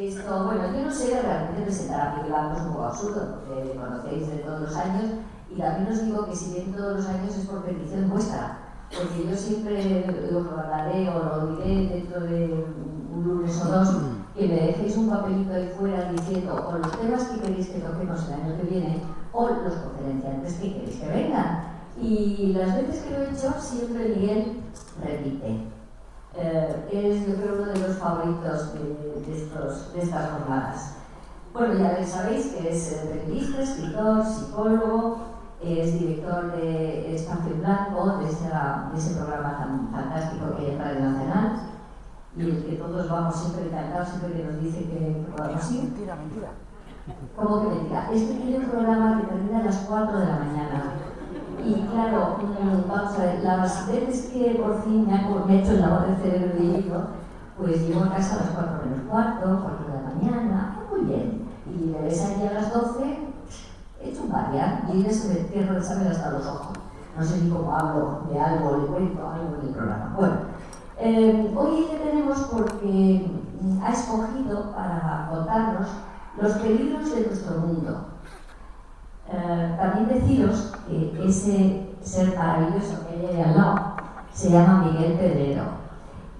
esto, bueno, yo no sé realmente presentar a Miguel Ángel es un poco absurdo, porque le conocéis de todos los años, y también os digo que si bien todos los años es por petición vuestra, porque yo siempre os lo hablaré o lo diré dentro de un lunes o dos, que me dejéis un papelito ahí fuera diciendo o los temas que queréis que toquemos el año que viene o los conferenciantes que queréis que vengan. Y las veces que lo he hecho, siempre Miguel repite. Es, yo creo, uno de los favoritos de estas jornadas. Bueno, ya sabéis que es periodista, escritor, psicólogo, es director de Espacio en Blanco, de ese programa tan fantástico que hay en Radio Nacional, y el que todos vamos siempre encantados, siempre que nos dice que podamos ir. Mentira. ¿Cómo que mentira? Este tiene un programa que termina a las 4 de la mañana. Y claro, vamos a ver, las veces que por fin me he hecho el lavado del cerebro y he ido, pues llego a casa a las 4 menos cuarto, 4 de la mañana, muy bien. Y me ves allí a las 12, he hecho un variar, y ya se me cierro el examen hasta los ojos. No sé ni cómo hablo de algo, le cuento algo en el programa. Bueno, hoy le tenemos porque ha escogido para contarnos los peligros de nuestro mundo. También deciros que ese ser maravilloso que hay ahí al lado se llama Miguel Pedrero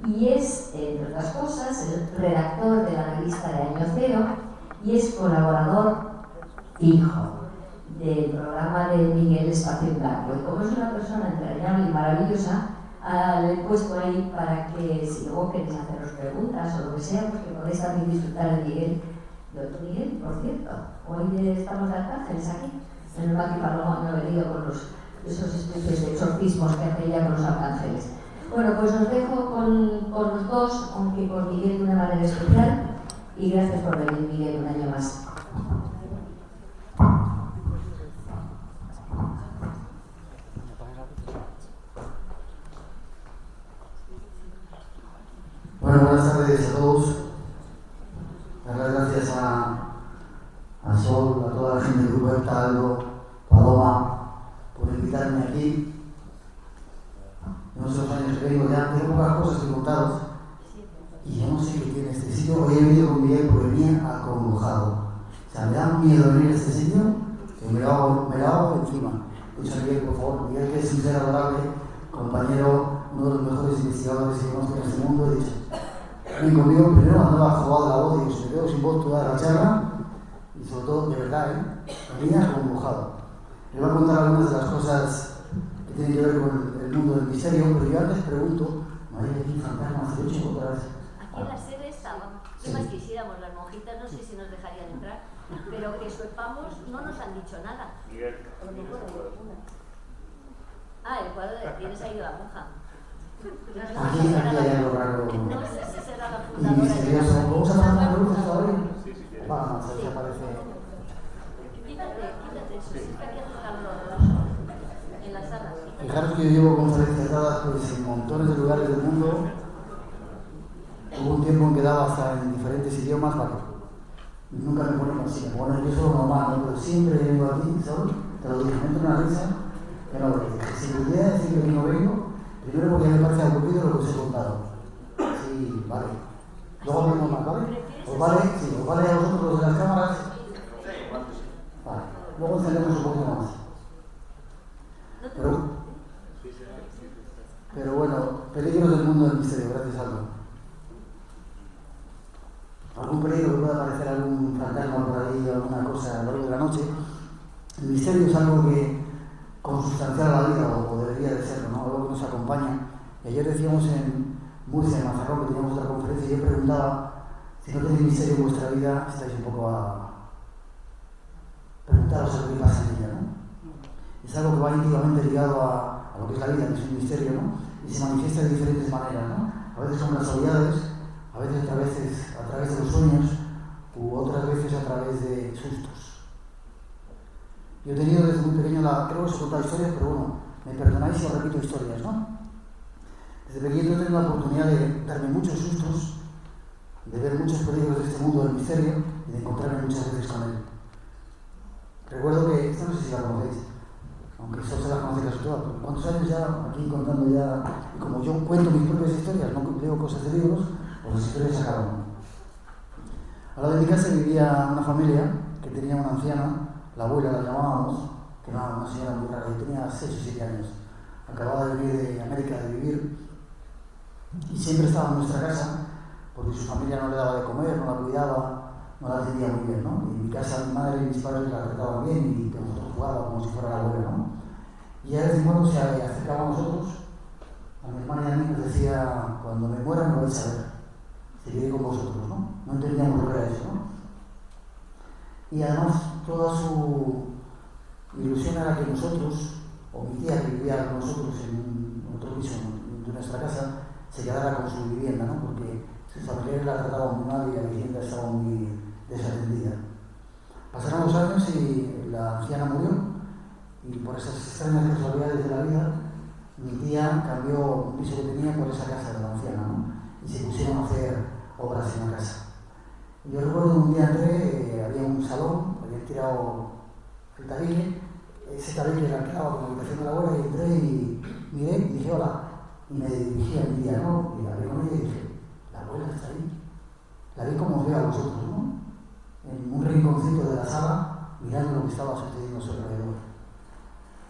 y es, entre otras cosas, el redactor de la revista de Año Cero y es colaborador fijo del programa de Miguel Espacio en Blanco. Y como es una persona entrañable y maravillosa, le he puesto ahí para que si luego queréis haceros preguntas o lo que sea, pues que podéis también disfrutar de Miguel. De otro Miguel, por cierto, hoy estamos de arcángeles aquí, en el Mati Paloma no he venido con esos especies de exorcismos que hace ella con los arcángeles. Bueno, pues os dejo con los dos, aunque con Miguel de una manera especial, y gracias por venir, Miguel, un año más. Bueno, buenas tardes a todos. Dar las gracias a Sol, a toda la gente de Huberta, Aldo, Paloma, por invitarme aquí. No sé los años que vengo ya, tengo pocas cosas que contaros y yo no sé qué tiene este sitio. Hoy he venido con Miguel porque venía acongojado. O sea, me da miedo venir a este sitio que me lo hago encima. He dicho a Miguel, por favor, Miguel, que es un ser adorable, compañero, uno de los mejores investigadores que conozco en este mundo. He dicho, ven conmigo, primero andaba jugado la voz y se me quedo sin voz toda la charla y sobre todo, de verdad, venía acongojado. Le voy a contar algunas de las cosas que tienen que ver con el mundo del misterio, pero yo antes pregunto, María, aquí fantasmas, he hecho otra vez. Aquí en la sede estaba. ¿Qué más quisiéramos? Las monjitas no sé si nos dejarían entrar, pero que sepamos no nos han dicho nada. Ah, el cuadro de tienes ahí la monja. Aquí hay algo raro. No sé si será la Y fundadora. misterioso. ¿Vamos a pasar las luces todavía? Vamos, ahí aparece. Quítate eso, si está aquí hace calor en la sala. Fijaros que yo llevo conferencias dadas pues, en montones de lugares del mundo. Hubo un tiempo en que daba hasta en diferentes idiomas, vale. Nunca me ponen así, bueno, yo soy normal, ¿no? Pero siempre vengo aquí, ¿sabes? Te lo dije, me entra una risa, que no lo dije. Si pudiera decir que no vengo, primero porque me parece aburrido lo que os he contado. Sí, vale. Luego hablamos más, ¿vale? ¿Os vale? Sí, ¿os vale a vosotros los de las cámaras? Vale. Luego encendemos un poquito más. Pero bueno, peligros del mundo del misterio, gracias a Aldo. Algún peligro que pueda aparecer, algún fantasma por ahí, alguna cosa a lo largo de la noche. El misterio es algo que consustancial a la vida, o debería de serlo, ¿no? Algo que nos acompaña. Y ayer decíamos en Murcia, en Mazarrón, que teníamos otra conferencia, y yo preguntaba, si no tenéis misterio en vuestra vida, estáis un poco a preguntaros a lo que pasa en ella, ¿no? Es algo que va íntimamente ligado a lo que es la vida, que es un misterio, ¿no? Y se manifiesta de diferentes maneras, ¿no? A veces con casualidades, a veces a través de los sueños, u otras veces a través de sustos. Yo he tenido desde muy pequeño creo que os he contado historias, pero bueno, me perdonáis si os repito historias, ¿no? Desde pequeño he tenido la oportunidad de darme muchos sustos, de ver muchos peligros de este mundo del misterio y de encontrarme muchas veces con él. Recuerdo que, esta no sé si la conocéis, aunque solo se la conoce casi todas, pero ¿cuántos años ya aquí contando ya? Y como yo cuento mis propias historias, no leo cosas de libros, pues las historias se acaban. Al lado de mi casa vivía una familia que tenía una anciana, la abuela la llamábamos, que era una señora muy rara, y tenía 6 o 7 años. Acababa de venir de América de vivir y siempre estaba en nuestra casa porque su familia no le daba de comer, no la cuidaba, no la atendía muy bien, ¿no? Y en mi casa mi madre y mis padres la trataban bien y nosotros jugábamos como si fuera la abuela, ¿no? Y ella de vez en cuando se acercaba a nosotros, a mi hermana y a mí, nos decía: cuando me muera me vais a ver, seguiré con vosotros, ¿no? No entendíamos lo que era eso, ¿no? Y además toda su ilusión era que nosotros, o mi tía que vivía con nosotros en otro piso de nuestra casa, se quedara con su vivienda, ¿no? Porque sus familiares la trataban muy mal y la vivienda estaba muy desatendida. Pasaron los años y la anciana murió, y por esas extrañas casualidades de la vida, mi tía cambió un piso que tenía por esa casa de la anciana, ¿no? Y se pusieron a hacer obras en la casa. Y yo recuerdo que un día entré, había un salón, habían tirado el tabique, ese tabique era el que daba con la habitación de la abuela, y entré y miré y dije hola, y me dirigí a mi tía, ¿no? Y hablé con ella y dije: la abuela está ahí. La vi como os veo a vosotros, ¿no? En un rinconcito de la sala, mirando lo que estaba sucediendo a su alrededor.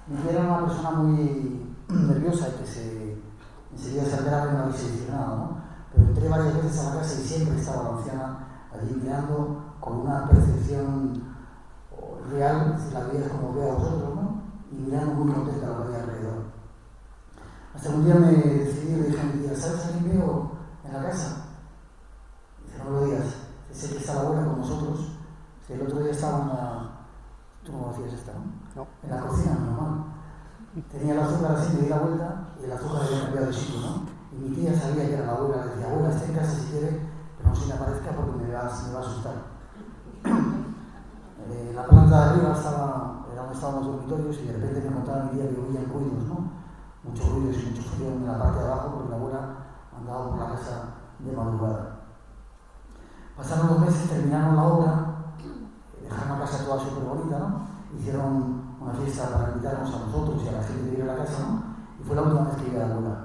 Mi tía era una persona muy nerviosa y que enseguida se alteraba y no había dicho nada, ¿no? Pero entré varias veces a la casa y siempre estaba la anciana allí mirando con una percepción real, si la veías como os veo a vosotros, ¿no? Y mirando muy contenta lo que había alrededor. Hasta un día me decidí y le dije a mi tía: ¿sabes a quién veo en la casa? Dice: no me lo digas, sé que está la abuela con nosotros. El otro día estaba en la... ¿Tú no conocías esta, no? No. En la cocina, normal. Tenía el azúcar así, me di la vuelta y el azúcar había cambiado de sitio, ¿no? Y mi tía sabía que era la abuela, le decía: abuela, está en casa si quiere, pero no se me aparezca porque me va a asustar. La planta de arriba era donde estaban los dormitorios, y de repente me contaba mi tía que oían ruidos, ¿no? Muchos ruidos y mucho frío en la parte de abajo porque la abuela andaba por la casa de madrugada. Pasaron los meses, terminaron la obra, dejaron la casa toda súper bonita, ¿no? Hicieron una fiesta para invitarnos a nosotros y a la gente que vive en la casa, ¿no? Y fue la última vez que vi a la abuela.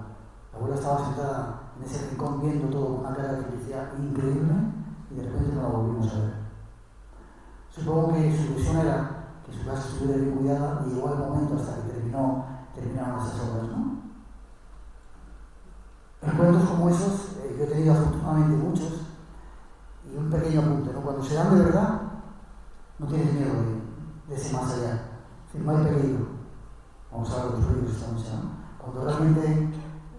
La abuela estaba sentada en ese rincón viendo todo con una cara de felicidad increíble, y de repente no la volvimos a ver. Supongo que su ilusión era que su casa estuviera bien cuidada, y llegó el momento hasta que terminaron esas obras, ¿no? Encuentros como esos yo he tenido afortunadamente muchos, y un pequeño apunte, ¿no? Cuando se dan de verdad, no tienes miedo de ese más allá, es decir, no hay peligro. Vamos a hablar de los peligros esta noche, ¿no? Cuando realmente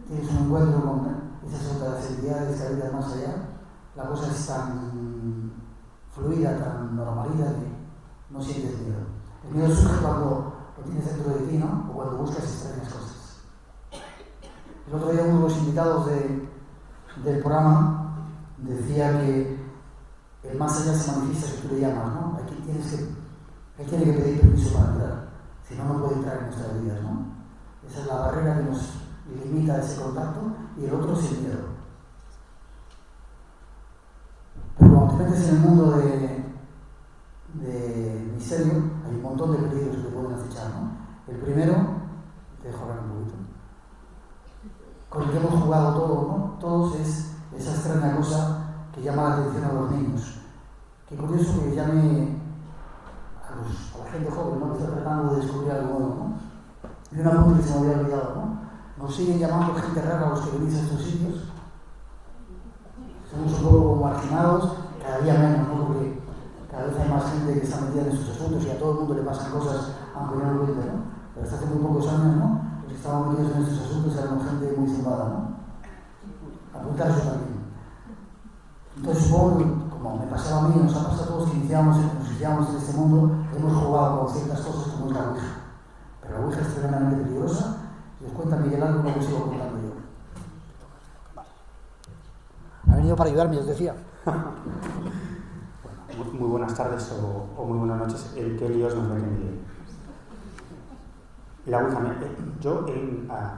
tienes un encuentro con esas otras entidades que habitan más allá, la cosa es tan fluida, tan normalita, que no sientes miedo. El miedo surge cuando lo tienes dentro de ti, ¿no? O cuando buscas extrañas cosas. El otro día uno de los invitados del programa decía que el más allá se manifiesta si tú le llamas, ¿no? Él tiene que pedir permiso para entrar, si no, no puede entrar en nuestras vidas, ¿no? Esa es la barrera que nos limita ese contacto, y el otro es el miedo. Pero cuando te metes en el mundo de misterio, hay un montón de peligros que te pueden acechar, ¿no? El primero, te dejo hablar un poquito, con el que hemos jugado todos, ¿no? Todos, es esa extraña cosa que llama la atención a los niños. Qué curioso que llame a la gente joven, ¿no? Que está tratando de descubrir algo nuevo, ¿no? Y un apunte que se me había olvidado, ¿no? Nos siguen llamando gente rara a los que venís a estos sitios. Somos un poco marginados, cada día menos, ¿no? Porque cada vez hay más gente que está metida en estos asuntos y a todo el mundo le pasan cosas, aunque no lo cuente, ¿no? Pero hasta hace muy pocos años, ¿no? Los que estaban metidos en estos asuntos eran gente muy zumbada, ¿no? Apuntar eso también. Entonces supongo que, como me pasaba a mí, nos ha pasado a todos que nos iniciamos en este mundo, hemos jugado con ciertas cosas como es la Ouija. Pero la Ouija es tremendamente peligrosa, y os cuenta Miguel algo que os sigo contando yo. Ha venido para ayudarme, os decía. Bueno, muy buenas tardes o muy buenas noches. ¿Qué líos nos meten Miguel? La Ouija, yo,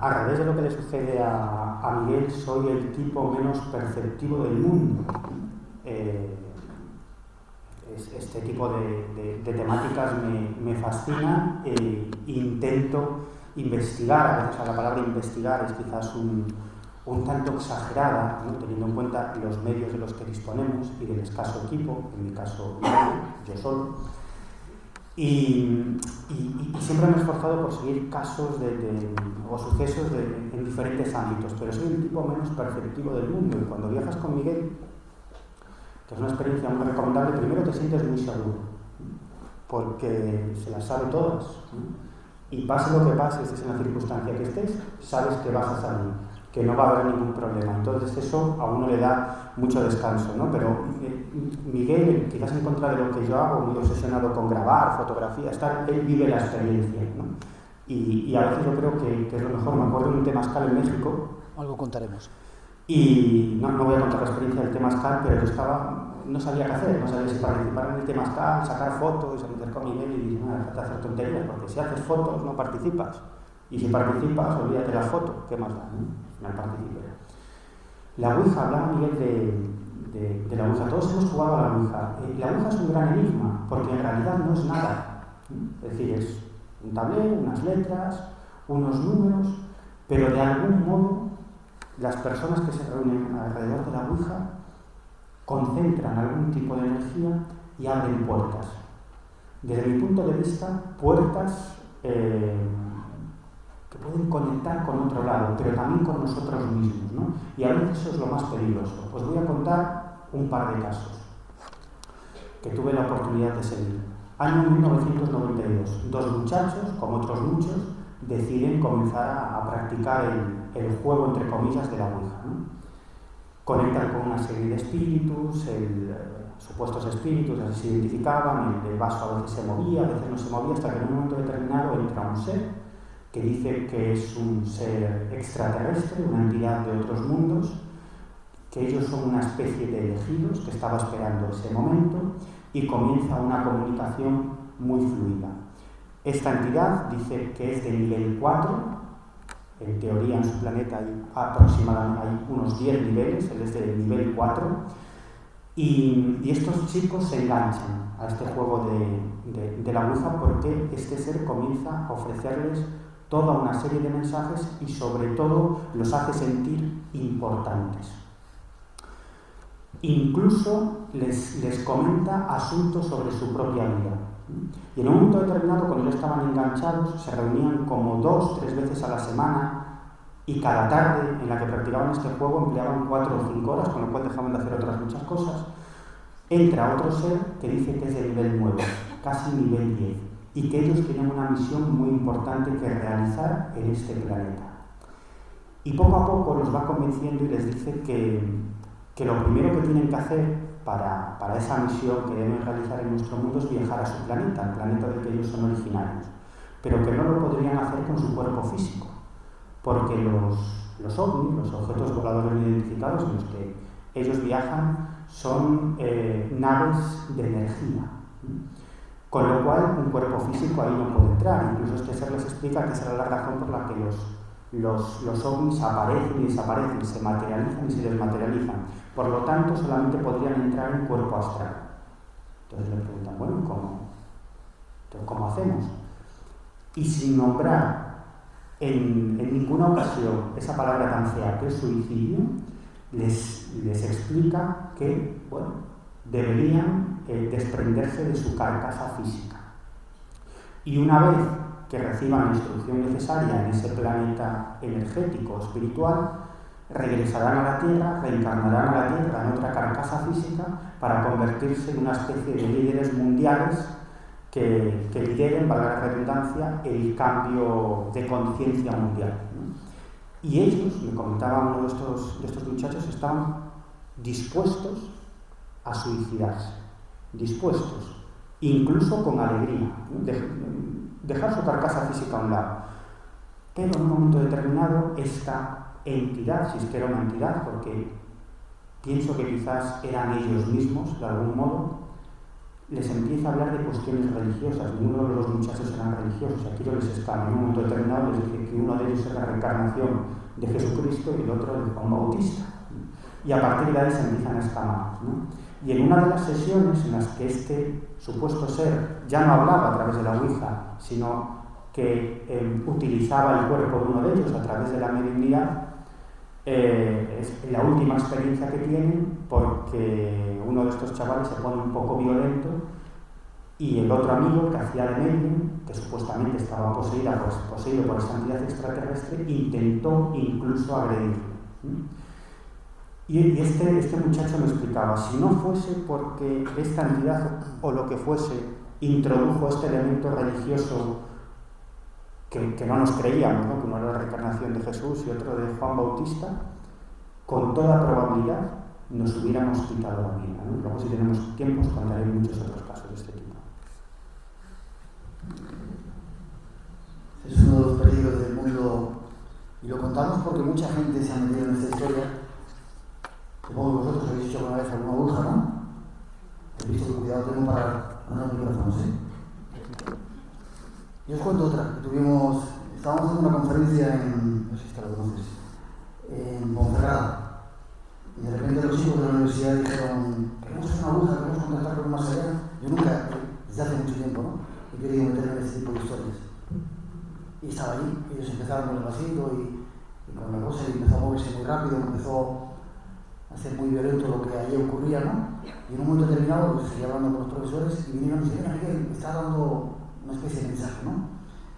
a revés de lo que le sucede a Miguel, soy el tipo menos perceptivo del mundo. Este tipo de temáticas me fascinan e intento investigar. A veces la palabra investigar es quizás un un tanto exagerada, ¿no? Teniendo en cuenta los medios de los que disponemos y del escaso equipo, en mi caso yo solo. Y siempre me he esforzado por seguir casos o sucesos en diferentes ámbitos, pero soy el tipo menos perceptivo del mundo, y cuando viajas con Miguel, que es una experiencia muy recomendable, primero te sientes muy seguro, porque se las sabe todas, ¿no? Y pase lo que pase, estés en la circunstancia que estés, sabes que vas a salir, que no va a haber ningún problema. Entonces eso a uno le da mucho descanso, ¿no? Pero Miguel, quizás en contra de lo que yo hago, muy obsesionado con grabar, fotografía, él vive la experiencia, ¿no? Y a veces yo creo que es lo mejor. Me acuerdo de un Temazcal en México. Algo contaremos. Y no voy a contar la experiencia del Temazcal, pero yo no sabía qué hacer, no sabía si participar en el Temazcal, sacar fotos, y se me acercó a Miguel y dije, no, déjate hacer tonterías, porque si haces fotos no participas. Y si participas, olvídate la foto, ¿qué más da? ¿No? No participé. La Ouija, hablaba Miguel de la Ouija. Todos hemos jugado a la Ouija. La Ouija es un gran enigma, porque en realidad no es nada. Es decir, es un tablero, unas letras, unos números, pero de algún modo las personas que se reúnen alrededor de la Ouija concentran algún tipo de energía y abren puertas. Desde mi punto de vista, puertas que pueden conectar con otro lado, pero también con nosotros mismos, ¿no? Y a veces eso es lo más peligroso. Os voy a contar un par de casos que tuve la oportunidad de seguir. Año 1992, dos muchachos, como otros muchos, deciden comenzar a practicar el juego, entre comillas, de la Ouija, ¿no? Conectan con una serie de espíritus, supuestos espíritus, así se identificaban, el vaso a veces se movía, a veces no se movía, hasta que en un momento determinado entra un ser que dice que es un ser extraterrestre, una entidad de otros mundos, que ellos son una especie de elegidos que estaba esperando ese momento, y comienza una comunicación muy fluida. Esta entidad dice que es de nivel 4, en teoría en su planeta hay aproximadamente unos 10 niveles, él es de nivel 4, y estos chicos se enganchan a este juego de la Ouija porque este ser comienza a ofrecerles toda una serie de mensajes y sobre todo los hace sentir importantes. Incluso les comenta asuntos sobre su propia vida. Y en un momento determinado, cuando ya estaban enganchados, se reunían como 2-3 veces a la semana, y cada tarde en la que practicaban este juego empleaban 4 o 5 horas, con lo cual dejaban de hacer otras muchas cosas. Entra otro ser que dice que es de nivel 9, casi nivel 10, y que ellos tienen una misión muy importante que realizar en este planeta. Y poco a poco los va convenciendo y les dice que lo primero que tienen que hacer para esa misión que deben realizar en nuestro mundo es viajar a su planeta, el planeta del que ellos son originarios, pero que no lo podrían hacer con su cuerpo físico, porque los ovnis, los objetos voladores no identificados en los que ellos viajan, son naves de energía, con lo cual un cuerpo físico ahí no puede entrar. Incluso este ser les explica que esa es la razón por la que los ovnis aparecen y desaparecen, se materializan y se desmaterializan. Por lo tanto, solamente podrían entrar en cuerpo astral. Entonces le preguntan, bueno, ¿cómo hacemos? Y sin nombrar en ninguna ocasión esa palabra tan fea que es suicidio, les explica que, bueno, deberían desprenderse de su carcasa física. Y una vez que reciban la instrucción necesaria en ese planeta energético, espiritual, regresarán a la Tierra, reencarnarán a la Tierra en otra carcasa física para convertirse en una especie de líderes mundiales que lideren, valga la redundancia, el cambio de conciencia mundial, ¿no? Y ellos, me comentaba uno de estos muchachos, estaban dispuestos a suicidarse, dispuestos, incluso con alegría, ¿no? Dejar su carcasa física a un lado. Pero en un momento determinado, esta entidad, si es que era una entidad, porque pienso que quizás eran ellos mismos, de algún modo, les empieza a hablar de cuestiones religiosas. Ninguno de los muchachos eran religiosos, aquí no les escama. En un momento determinado les dice que uno de ellos es la reencarnación de Jesucristo y el otro de Juan Bautista. Y a partir de ahí se empiezan a escamar, ¿no? Y en una de las sesiones en las que este supuesto ser ya no hablaba a través de la Ouija, sino que utilizaba el cuerpo de uno de ellos a través de la mediunidad, es la última experiencia que tienen, porque uno de estos chavales se pone un poco violento y el otro amigo que hacía de medium, que supuestamente estaba poseído por esta entidad extraterrestre, intentó incluso agredirlo. Y este muchacho me explicaba, si no fuese porque esta entidad o lo que fuese introdujo este elemento religioso que no nos creíamos, ¿no? Que uno era la reencarnación de Jesús y otro de Juan Bautista, con toda probabilidad nos hubiéramos quitado la vida, ¿no? Luego, si tenemos tiempo, os contaré muchos otros casos de este tipo. Es uno de los peligros del mundo, y lo contamos porque mucha gente se ha metido en esta historia. Supongo que vosotros habéis hecho alguna vez alguna bruja, ¿no? He visto que cuidado tengo para mandar micrófonos, ¿sí? Y os cuento otra. Estábamos haciendo una conferencia no sé si lo conoces, en Ponferrada. Y de repente los chicos de la universidad dijeron, queremos hacer una bruja, queremos contactar con más allá. Yo nunca, desde hace mucho tiempo, ¿no? He querido meterme en este tipo de historias. Y estaba allí, ellos empezaron con el vasito y con la cosa, y empezó a moverse muy rápido, empezó a ser muy violento lo que allí ocurría, ¿no? Y en un momento determinado, pues, seguía hablando con los profesores y vinieron y me dijeron, Miguel, está dando una especie de mensaje, ¿no?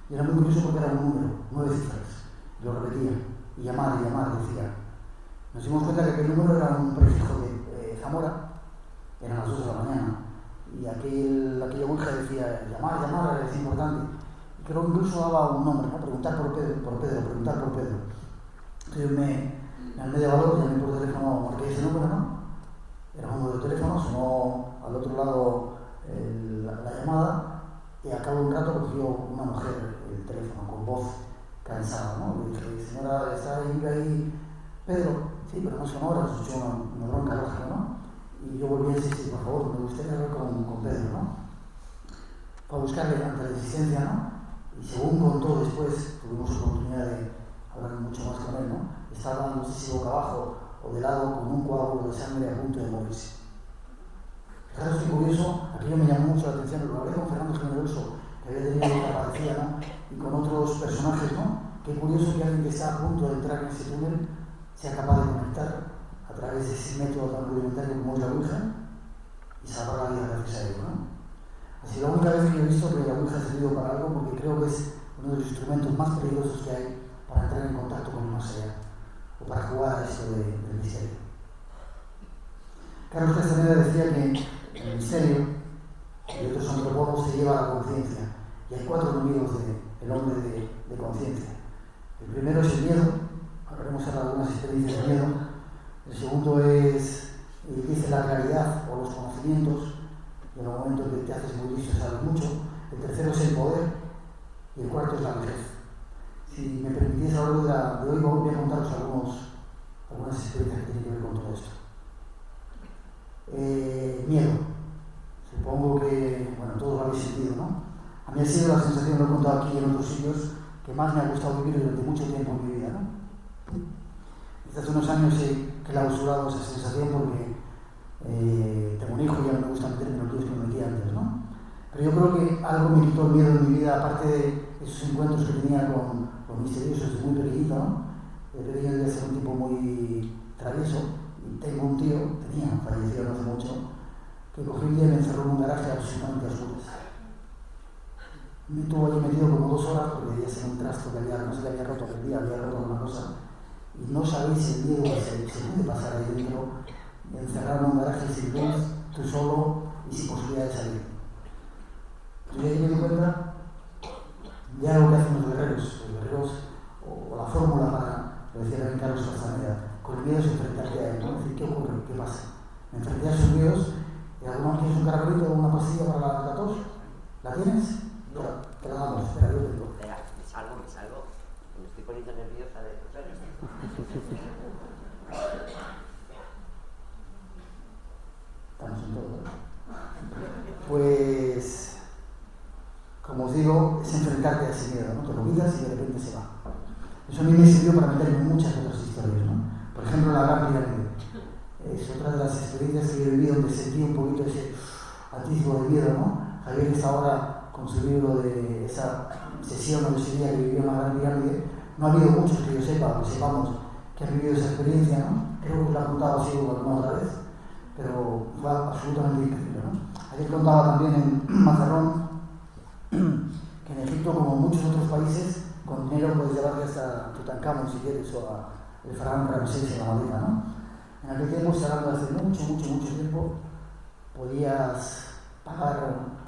Y era muy curioso porque era un número, 9 cifras. Lo repetía, y llamar, decía. Nos dimos cuenta que aquel número era un prefijo de Zamora, eran las 2 de la mañana, y aquella ouija decía, llamar, es importante. Y creo que incluso daba un nombre, ¿no? Preguntar por Pedro. Entonces me armé de valor, llamé por teléfono, marqué ese número, ¿no? Era un número de teléfono, sonó al otro lado la llamada, y a cabo de un rato cogió una mujer el teléfono con voz cansada, ¿no? Le dije, señora, ¿está ahí Pedro? Sí, pero no son horas, escuchó una bronca lógica, ¿no? Y yo volví a decir, por favor, me gustaría hablar con Pedro, ¿no? Fue a buscarle ante la insistencia, ¿no? Y según contó después, tuvimos oportunidad de hablar mucho más con él, ¿no? Estaba, no sé si boca abajo o de lado, con un coágulo de sangre a punto de morirse. Fijaros qué curioso, aquello me llamó mucho la atención, lo hablé con Fernando Generoso, que había tenido otra padecía, ¿no? Y con otros personajes, ¿no? Qué curioso que alguien que está a punto de entrar en ese túnel sea capaz de conectar a través de ese método tan rudimentario como es la ouija y salvar la vida gracias a ello, ¿no? Así la única vez que he visto que la ouija ha servido para algo, porque creo que es uno de los instrumentos más peligrosos que hay para entrar en contacto con el más allá, o para jugar a esto del misterio. Carlos Castaneda decía que el misterio y otros antropólogos se lleva a la conciencia, y hay 4 enemigos del hombre de conciencia. El primero es el miedo, hablaremos ahora de algunas experiencias de miedo. El segundo es, dice, la claridad o los conocimientos, y en el momento que te haces muy listo sabes mucho. El tercero es el poder, y el cuarto es la vejez. Si me permitís a lo largo de hoy voy a contaros algunas experiencias que tienen que ver con todo esto. Miedo. Supongo que, bueno, todos lo habéis sentido, ¿no? A mí ha sido la sensación, lo he contado aquí y en otros sitios, que más me ha gustado vivir durante mucho tiempo en mi vida, ¿no? Desde hace unos años he clausurado esa sensación porque tengo un hijo y ya no me gusta meterme en los líos que me metía antes, ¿no? Pero yo creo que algo me quitó el miedo en mi vida, aparte de esos encuentros que tenía con los misteriosos desde muy pequeñito, ¿no? De pequeño debía ser un tipo muy travieso, y tenía, fallecido no hace mucho, que cogió un día y me encerró en un garaje absolutamente a oscuras. Me estuvo allí metido como 2 horas porque debía ser un trasto que no se le había roto aquel día, había roto alguna cosa. Y no sabéis el miedo que se puede pasar ahí dentro, encerrado en un garaje sin luz, tú solo y sin posibilidad de salir. Yo ya me di cuenta de algo que hacen los guerreros, o la fórmula para, lo decía también Carlos Castaneda, con el miedo es enfrentarte a él, ¿no? Es decir, ¿qué ocurre? ¿Qué pasa? Me enfrenté a esos miedos y algunos tienes un caramelito o una pastilla para la tos. ¿La tienes? No. Te la damos, espera, yo tengo. Espera, me salgo. Me estoy poniendo nerviosa de Estamos en todo, ¿no? Pues, como os digo, es enfrentarte a ese miedo, ¿no? Te lo quitas y de repente se va. Eso a mí me sirvió para meterme en muchas otras historias, ¿no? Por ejemplo, la Gran Pirámide. Es otra de las experiencias que yo he vivido donde sentí un poquito ese atisbo de miedo, ¿no? Javier está ahora con su libro de esa sesión o ese día que vivió en la Gran Pirámide. No ha habido muchos que yo sepa, que sepamos, que han vivido esa experiencia, ¿no? Creo que lo ha contado así alguna otra vez, pero fue absolutamente increíble, ¿no? Ayer contaba también en Mazarrón que en Egipto, como en muchos otros países, con dinero puedes llevarle hasta Tutankamón, si quieres, o a el faraón Ramsés en la maleta, ¿no? En aquel tiempo, se hablando de hace mucho tiempo, podías pagar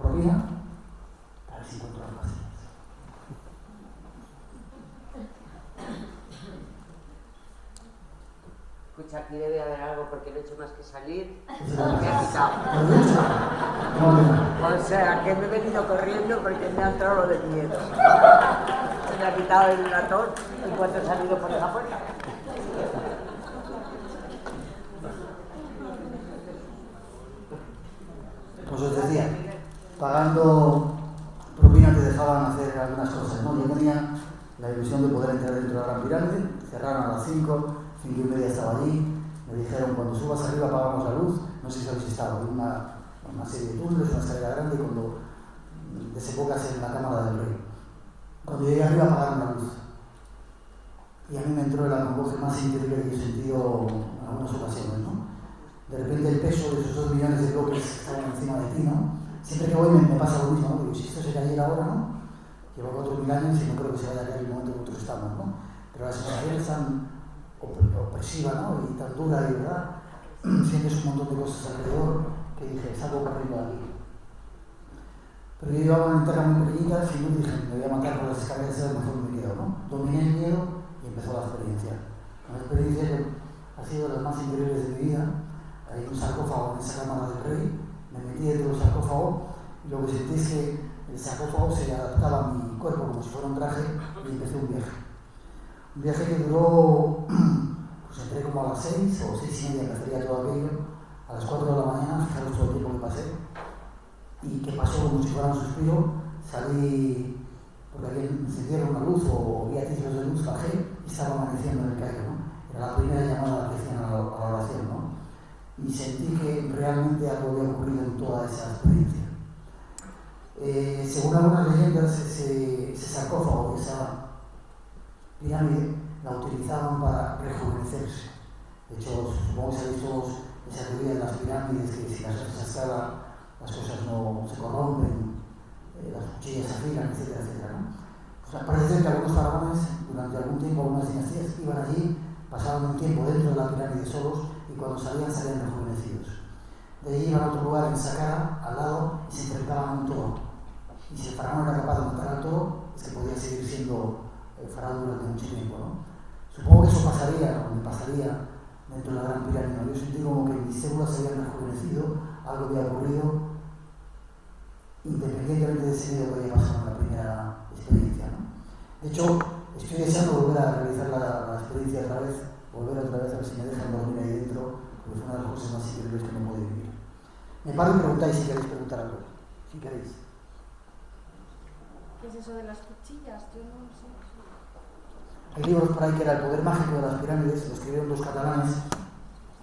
propina para ver si encontrabas vacías. Escucha, aquí debe haber algo porque no he hecho más que salir. ¿Me ha quitado. O sea, que me he venido corriendo porque me ha entrado lo de miedo. Se me ha quitado el ratón en cuanto he salido por esa puerta. Pues os decía, pagando propina te dejaban hacer algunas cosas, ¿no? Yo tenía la ilusión de poder entrar dentro de la Gran Pirámide, cerraron a las 5:30 estaba allí, me dijeron cuando subas arriba apagamos la luz, no sé si habéis estado, hay una serie de túneles, una escalera grande cuando desembocas en la cámara del rey. Cuando llegué arriba apagaron la luz y a mí me entró el acongoje más increíble que he sentido en algunas ocasiones, ¿no? De repente el peso de esos 2 millones de bloques que estaban encima de ti, ¿no? Siempre que voy me pasa lo mismo, ¿no? Digo, si esto se cayera ahora, ¿no? Llevo 4.000 años y no creo que se vaya a caer el momento que nosotros estamos, ¿no? Pero la sensación es tan opresiva, ¿no? Y tan dura, y verdad, sientes un montón de cosas alrededor que dije, salgo corriendo de aquí. Pero yo llevaba una linterna muy pequeñita y no dije, me voy a matar por las escaleras, a lo mejor me quedo, ¿no? Dominé el miedo y empezó la experiencia. Una experiencia que ha sido de las más increíbles de mi vida. Hay un sarcófago en esa cámara del rey, me metí dentro del sarcófago y lo que sentí es que el sarcófago se adaptaba a mi cuerpo como si fuera un traje y empecé un viaje. Un viaje que duró, pues entré como a las 6 o 6:30, empezaría todo aquello, a las 4 de la mañana, fijaros todo el tiempo que pasé, y que pasó como si fuera un suspiro, salí, porque había encendieron una luz o había tiros de luz, bajé y estaba amaneciendo en el Cairo, ¿no? Era la primera llamada que hacían a la oración, ¿no? Y sentí que realmente algo había ocurrido en toda esa experiencia. Según algunas leyendas, ese sarcófago, esa pirámide, la utilizaban para rejuvenecerse. De hecho, supongo que sabéis todos esa teoría de las pirámides, que si las haces a escala, las cosas no se corrompen, las cuchillas se afilan, etcétera, etcétera, ¿no? O sea, parece ser que algunos faraones, durante algún tiempo, algunas dinastías, iban allí, pasaban un tiempo dentro de la pirámide solos, y cuando salían rejuvenecidos. De allí iban a otro lugar en Saqqara, al lado, y se enfrentaban a un toro. Y si el faraón era capaz de matar al toro, es que podía seguir siendo el faraón durante mucho tiempo, ¿no? Supongo que eso pasaría, o me pasaría, dentro de la Gran Pirámide. Yo sentí como que mis células se habían rejuvenecido, algo había ocurrido, independientemente de ese miedo que había pasado en la primera experiencia, ¿no? De hecho, estoy deseando volver a realizar la experiencia otra vez, volver otra vez a ver si me dejan dormir ahí dentro, porque fue una de las cosas más increíbles que no puedo vivir. Me paro y preguntáis si queréis preguntar algo, si queréis. ¿Qué es eso de las cuchillas? Yo no lo sé. Hay libros por ahí que era El poder mágico de las pirámides, lo escribieron 2 catalanes,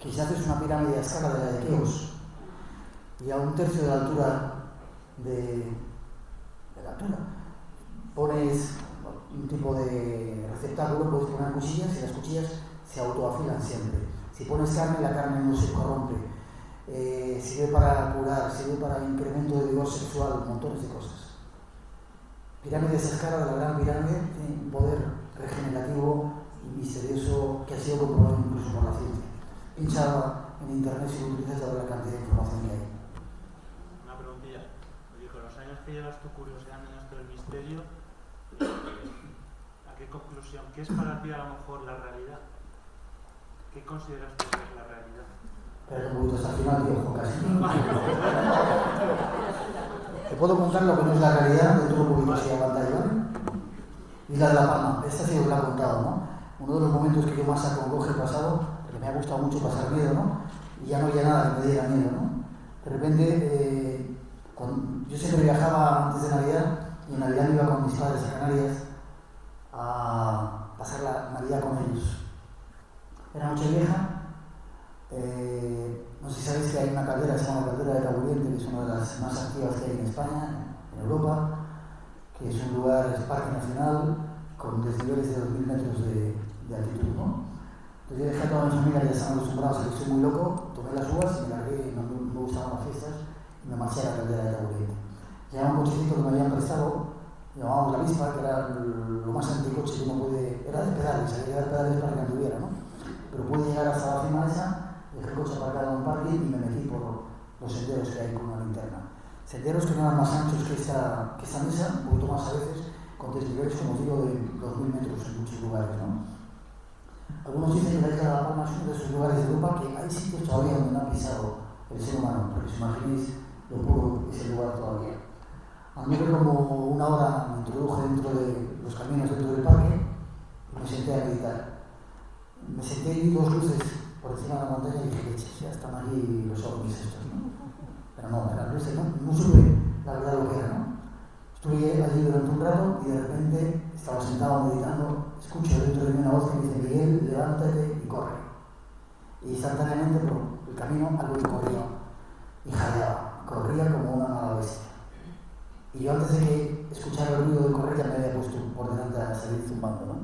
que si haces una pirámide a escala de la de Keops y a 1/3 de la altura de la altura, pones un tipo de receptáculo, puedes poner cuchillas y las cuchillas se autoafilan siempre. Si pones carne, la carne no se corrompe. Sirve para curar, sirve para incremento de vigor sexual, montones de cosas. Pirámides a escala de la Gran Pirámide tiene un poder regenerativo y misterioso que ha sido comprobado incluso por la ciencia. Pincha en internet si lo utilizas a ver la cantidad de información que hay. Una preguntilla. Me dijo, los años que llevas tú curioseando en esto del misterio, ¿a qué conclusión? ¿Qué es para ti a lo mejor la realidad? ¿Qué consideras tú que es la realidad? Pero un poquito hasta el final, tío, casi. Te puedo contar lo que no es la realidad de todo un poquito así a pantalla, ¿vale? Isla de la Palma, esta sí os la he contado, ¿no? Uno de los momentos que yo más acongoje he pasado, porque me ha gustado mucho pasar miedo, ¿no? Y ya no había nada que me diera miedo, ¿no? De repente, yo siempre viajaba antes de Navidad, y en Navidad me iba con mis padres a Canarias a pasar la Navidad con ellos. Era Nochevieja. No sé si sabéis que hay una caldera que se llama la caldera de Taburiente, que es una de las más activas que hay en España, en Europa, que es un lugar, es parque nacional, con desniveles de 2000 metros de altitud, ¿no? Entonces yo dejé a toda mi familia, que ya están acostumbrados a que soy muy loco, tomé las uvas y me largué, no me gustaban las fiestas, y me marché a la caldera de Taburete. Llegaba un cochecito que me habían prestado, llamábamos la Vispa, que era lo más anticoche que uno puede, era de pedales, había que dar pedales para que anduviera, ¿no? Pero pude llegar hasta la cima esa, dejé el coche aparcado en un parque y me metí por los senderos que hay con una linterna. Senderos que no eran más anchos que esta mesa, un poquito más a veces, con desniveles, como digo, de 2000 metros en muchos lugares, ¿no? Algunos dicen que la isla de La Palma es uno de esos lugares de Europa que hay sitios todavía donde no ha pisado el ser humano, porque os imaginéis lo puro que es el lugar todavía. Anduve como una hora, me introduje dentro de los caminos dentro del parque y me senté a meditar. Me senté y vi dos luces por encima de la montaña y dije, ya están aquí los ovnis estos, ¿no? Pero no, eran luces, no supe la verdad lo que era, ¿no? Estuve allí durante un rato y de repente estaba sentado meditando, escucho dentro de mí una voz que me dice, Miguel, levántate y corre. Y instantáneamente por el camino algo que corría y jadeaba, corría como una mala bestia. Y yo antes de que escuchara el ruido de correr ya me había puesto por delante a salir zumbando, ¿no?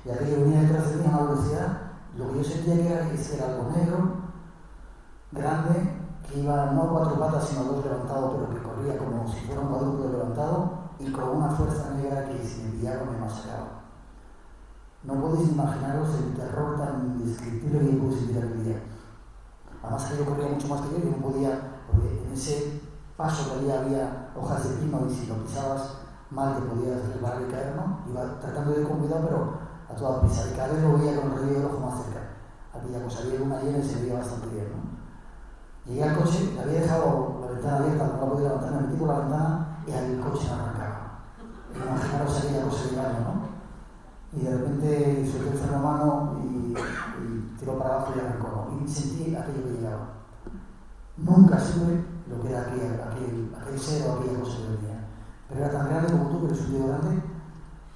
Y aquello venía detrás de mí a una velocidad, lo que yo sentía que era algo negro, grande, que iba no a cuatro patas sino a dos levantado, pero que corría como si fuera un cuadrúpedo levantado y con una fuerza negra que si me pillaba me masacraba. No podéis imaginaros el terror tan indescriptible que yo pude sentir aquel día. Además que yo corría mucho más que yo no podía, porque en ese paso que había hojas de pino y si lo pisabas mal te podías resbalar y caer, ¿no? Iba tratando de ir con cuidado, pero a toda prisa. Y cada vez lo veía con el rayo del ojo más cerca. Aquella cosa, había luna llena y se veía bastante bien, ¿no? Llegué al coche, le había dejado la ventana abierta, no la podía levantar, me metí por la ventana y el coche me arrancaba. Imaginaros aquella cosa de año, ¿no? Y de repente solté el freno a mano y tiró para abajo y arrancó, ¿no? Y sentí aquello que llegaba. Nunca supe lo que era aquel ser o aquella cosa que venía. Pero era tan grande como tú, que eres un tío grande,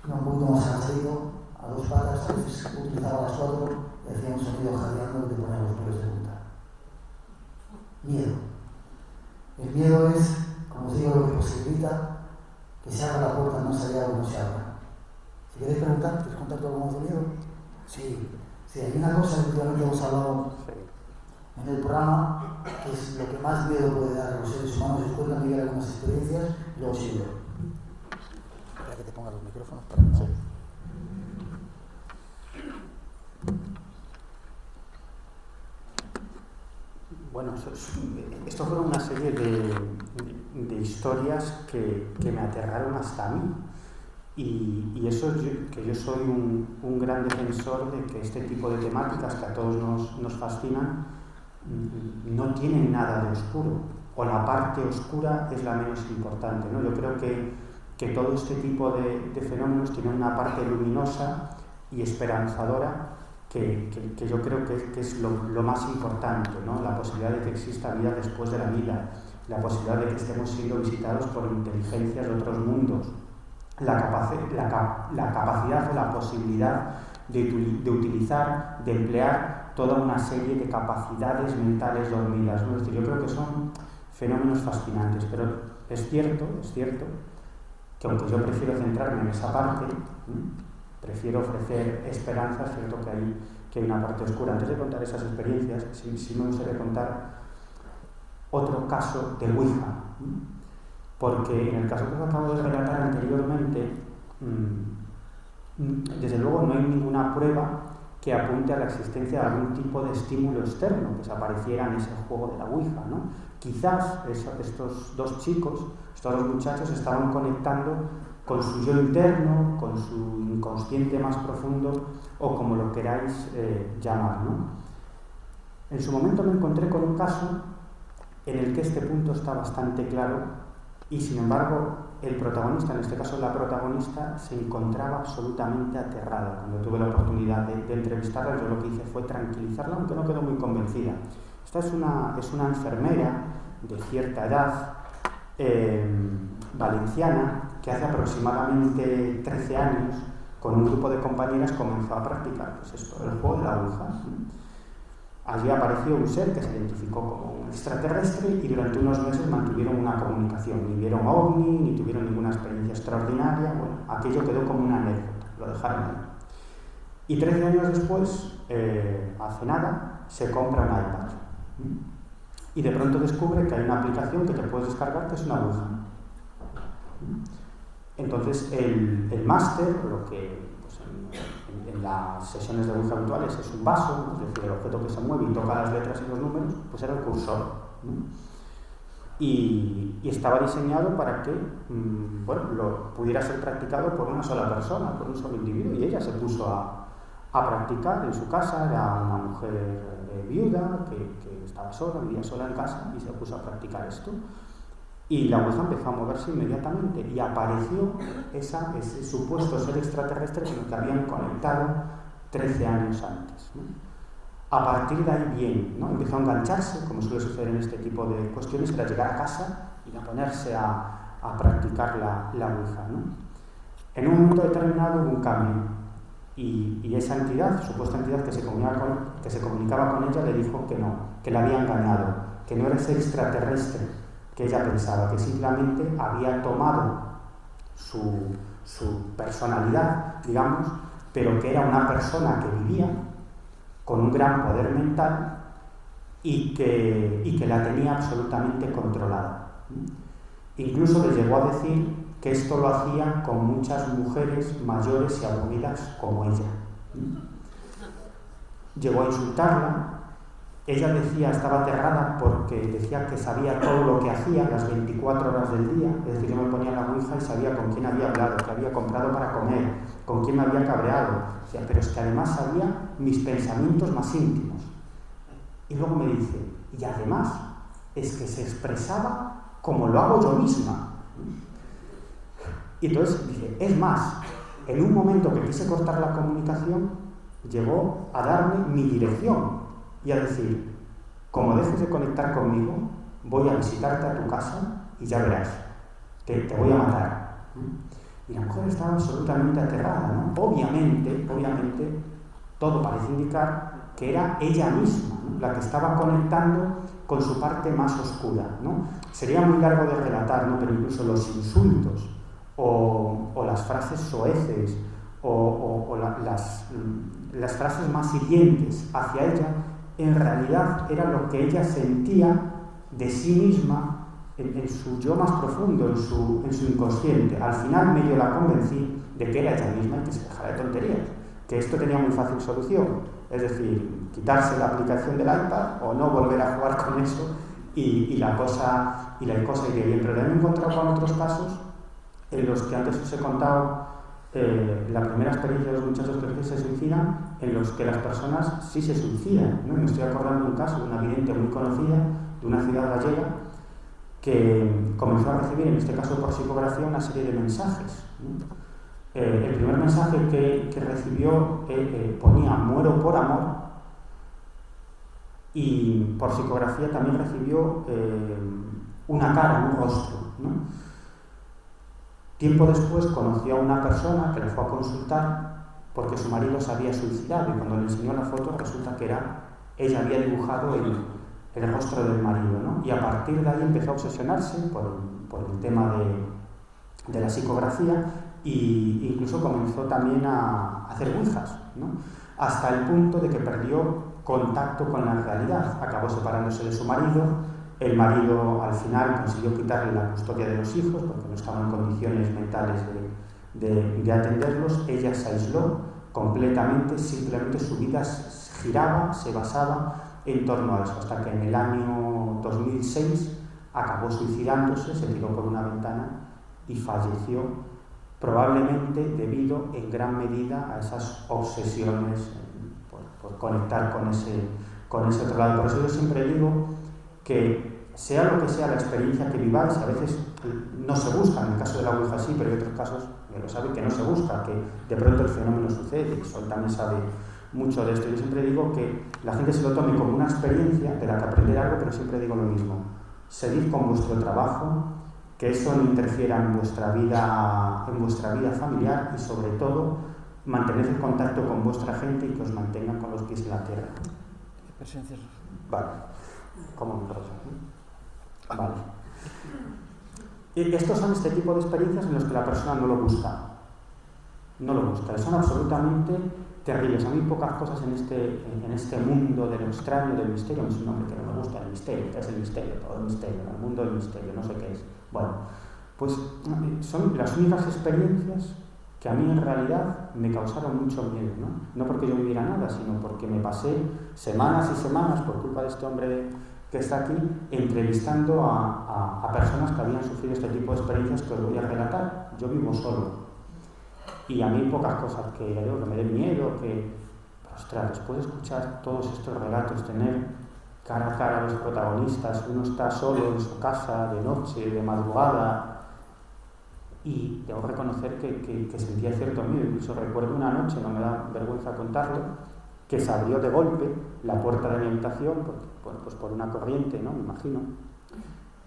era un poquito más avanzadito, a dos patas, a veces utilizaba las cuatro y hacía un sonido jadeando que te ponía los pelos de punta. Miedo. El miedo es, como os digo, lo que posibilita que se abra la puerta más allá o no se abra. Si queréis preguntar, ¿quieres contar tú algo más de miedo? Sí, hay una cosa que últimamente hemos hablado en el programa, que es lo que más miedo puede dar a los seres humanos. Os cuentan Miguel algunas experiencias y luego sigo. Espera que te ponga los micrófonos para que no. Bueno, esto fue una serie de historias que me aterraron hasta a mí. Y eso que yo soy un gran defensor de que este tipo de temáticas que a todos nos fascinan no tienen nada de oscuro, o la parte oscura es la menos importante, ¿no? Yo creo que todo este tipo de fenómenos tienen una parte luminosa y esperanzadora que yo creo que es lo más importante, ¿no? La posibilidad de que exista vida después de la vida, la posibilidad de que estemos siendo visitados por inteligencias de otros mundos, la capacidad o la posibilidad de utilizar, de emplear toda una serie de capacidades mentales dormidas, ¿no? Es decir, yo creo que son fenómenos fascinantes, pero es cierto que aunque yo prefiero centrarme en esa parte, prefiero ofrecer esperanza, es cierto que hay una parte oscura. Antes de contar esas experiencias, sí me gustaría contar otro caso de Ouija, porque en el caso que os acabo de relatar anteriormente, desde luego no hay ninguna prueba que apunte a la existencia de algún tipo de estímulo externo que se apareciera en ese juego de la Ouija, ¿no? Quizás estos dos chicos, estos dos muchachos estaban conectando con su yo interno, con su inconsciente más profundo, o como lo queráis llamar, ¿no? En su momento me encontré con un caso en el que este punto está bastante claro y, sin embargo, el protagonista, en este caso la protagonista, se encontraba absolutamente aterrada. Cuando tuve la oportunidad de entrevistarla, yo lo que hice fue tranquilizarla, aunque no quedó muy convencida. Esta es una enfermera de cierta edad, valenciana, que hace aproximadamente 13 años, con un grupo de compañeras, comenzó a practicar el juego de la Ouija. Allí apareció un ser que se identificó como un extraterrestre y durante unos meses mantuvieron una comunicación. Ni vieron ovni, ni tuvieron ninguna experiencia extraordinaria. Bueno, aquello quedó como una anécdota, lo dejaron ahí. Y 13 años después hace nada, se compra un iPad. Y de pronto descubre que hay una aplicación que te puedes descargar que es una Ouija. Entonces el máster, lo que pues, en las sesiones de Ouija habituales es un vaso, es decir, el objeto que se mueve y toca las letras y los números, pues era el cursor, ¿no? Y estaba diseñado para que lo pudiera ser practicado por una sola persona, por un solo individuo, y ella se puso a practicar en su casa. Era una mujer viuda que estaba sola, vivía sola en casa, y se puso a practicar esto. Y la Ouija empezó a moverse inmediatamente y apareció ese supuesto ser extraterrestre con el que habían conectado 13 años antes, ¿no? A partir de ahí bien, ¿no? Empezó a engancharse, como suele suceder en este tipo de cuestiones, era llegar a casa y a ponerse a practicar la Ouija, ¿no? En un momento determinado hubo un cambio y esa entidad, supuesta entidad que se comunicaba con ella, le dijo que no, que la había engañado, que no era ese extraterrestre que ella pensaba, que simplemente había tomado su personalidad, digamos, pero que era una persona que vivía con un gran poder mental y que la tenía absolutamente controlada. Incluso le llegó a decir que esto lo hacía con muchas mujeres mayores y aburridas como ella. Llegó a insultarla. Ella decía, estaba aterrada porque decía que sabía todo lo que hacía las 24 horas del día. Es decir, yo me ponía en la Ouija y sabía con quién había hablado, qué había comprado para comer, con quién me había cabreado. Decía, pero es que además sabía mis pensamientos más íntimos. Y luego me dice, y además es que se expresaba como lo hago yo misma. Y entonces dice, es más, en un momento que quise cortar la comunicación, llegó a darme mi dirección y a decir, como dejes de conectar conmigo, voy a visitarte a tu casa y ya verás, que te voy a matar. Y la mujer estaba absolutamente aterrada, ¿no? Obviamente, todo parece indicar que era ella misma, ¿no?, la que estaba conectando con su parte más oscura, ¿no? Sería muy largo de relatar, ¿no?, pero incluso los insultos o las frases soeces o las frases más hirientes hacia ella, en realidad era lo que ella sentía de sí misma en su yo más profundo, en su inconsciente. Al final medio la convencí de que era ella misma y que se dejara de tonterías, que esto tenía muy fácil solución, es decir, quitarse la aplicación del iPad o no volver a jugar con eso y la cosa iría bien. Pero también me he encontrado con otros casos en los que antes os he contado la primera experiencia de los muchachos que se suicidan, en los que las personas sí se suicidan, ¿no? Me estoy acordando de un caso de una vidente muy conocida de una ciudad gallega que comenzó a recibir, en este caso por psicografía, una serie de mensajes, ¿no? El primer mensaje que recibió ponía muero por amor, y por psicografía también recibió una cara, un rostro, ¿no? Tiempo después conoció a una persona que le fue a consultar porque su marido se había suicidado, y cuando le enseñó la foto resulta que ella había dibujado el rostro del marido, ¿no? Y a partir de ahí empezó a obsesionarse por el tema de la psicografía e incluso comenzó también a hacer ouijas, ¿no? Hasta el punto de que perdió contacto con la realidad, acabó separándose de su marido. El marido al final consiguió quitarle la custodia de los hijos porque no estaba en condiciones mentales de atenderlos. Ella se aisló completamente, simplemente su vida giraba, se basaba en torno a eso, hasta que en el año 2006 acabó suicidándose, se tiró por una ventana y falleció, probablemente debido en gran medida a esas obsesiones por conectar con ese otro lado. Por eso yo siempre digo que sea lo que sea la experiencia que viváis, a veces no se busca, en el caso de la Ouija sí, pero hay otros casos, ya lo sabe, que no se busca, que de pronto el fenómeno sucede, Sol también sabe mucho de esto. Yo siempre digo que la gente se lo tome como una experiencia de la que aprender algo, pero siempre digo lo mismo, seguid con vuestro trabajo, que eso no interfiera en vuestra vida familiar, y sobre todo mantened el contacto con vuestra gente y que os mantengan con los pies en la tierra. Vale. ¿Cómo me enrollo? Vale. Y estos son este tipo de experiencias en los que la persona no lo busca. No lo busca. Son absolutamente terribles. A mí pocas cosas en este mundo de lo extraño, del misterio, es un nombre que no me gusta, el misterio, ¿qué es el misterio? Todo el misterio, el mundo del misterio, no sé qué es. Bueno, pues son las únicas experiencias que a mí en realidad me causaron mucho miedo, ¿no? No porque yo viviera nada, sino porque me pasé semanas y semanas, por culpa de este hombre que está aquí, entrevistando a personas que habían sufrido este tipo de experiencias que os voy a relatar. Yo vivo solo. Y a mí pocas cosas que me den miedo, pero ostras, después de escuchar todos estos relatos, tener cara a cara a los protagonistas, uno está solo en su casa, de noche, de madrugada, y debo reconocer que sentía cierto miedo. Incluso recuerdo una noche, no me da vergüenza contarlo, que se abrió de golpe la puerta de mi habitación, pues por una corriente, ¿no? Me imagino,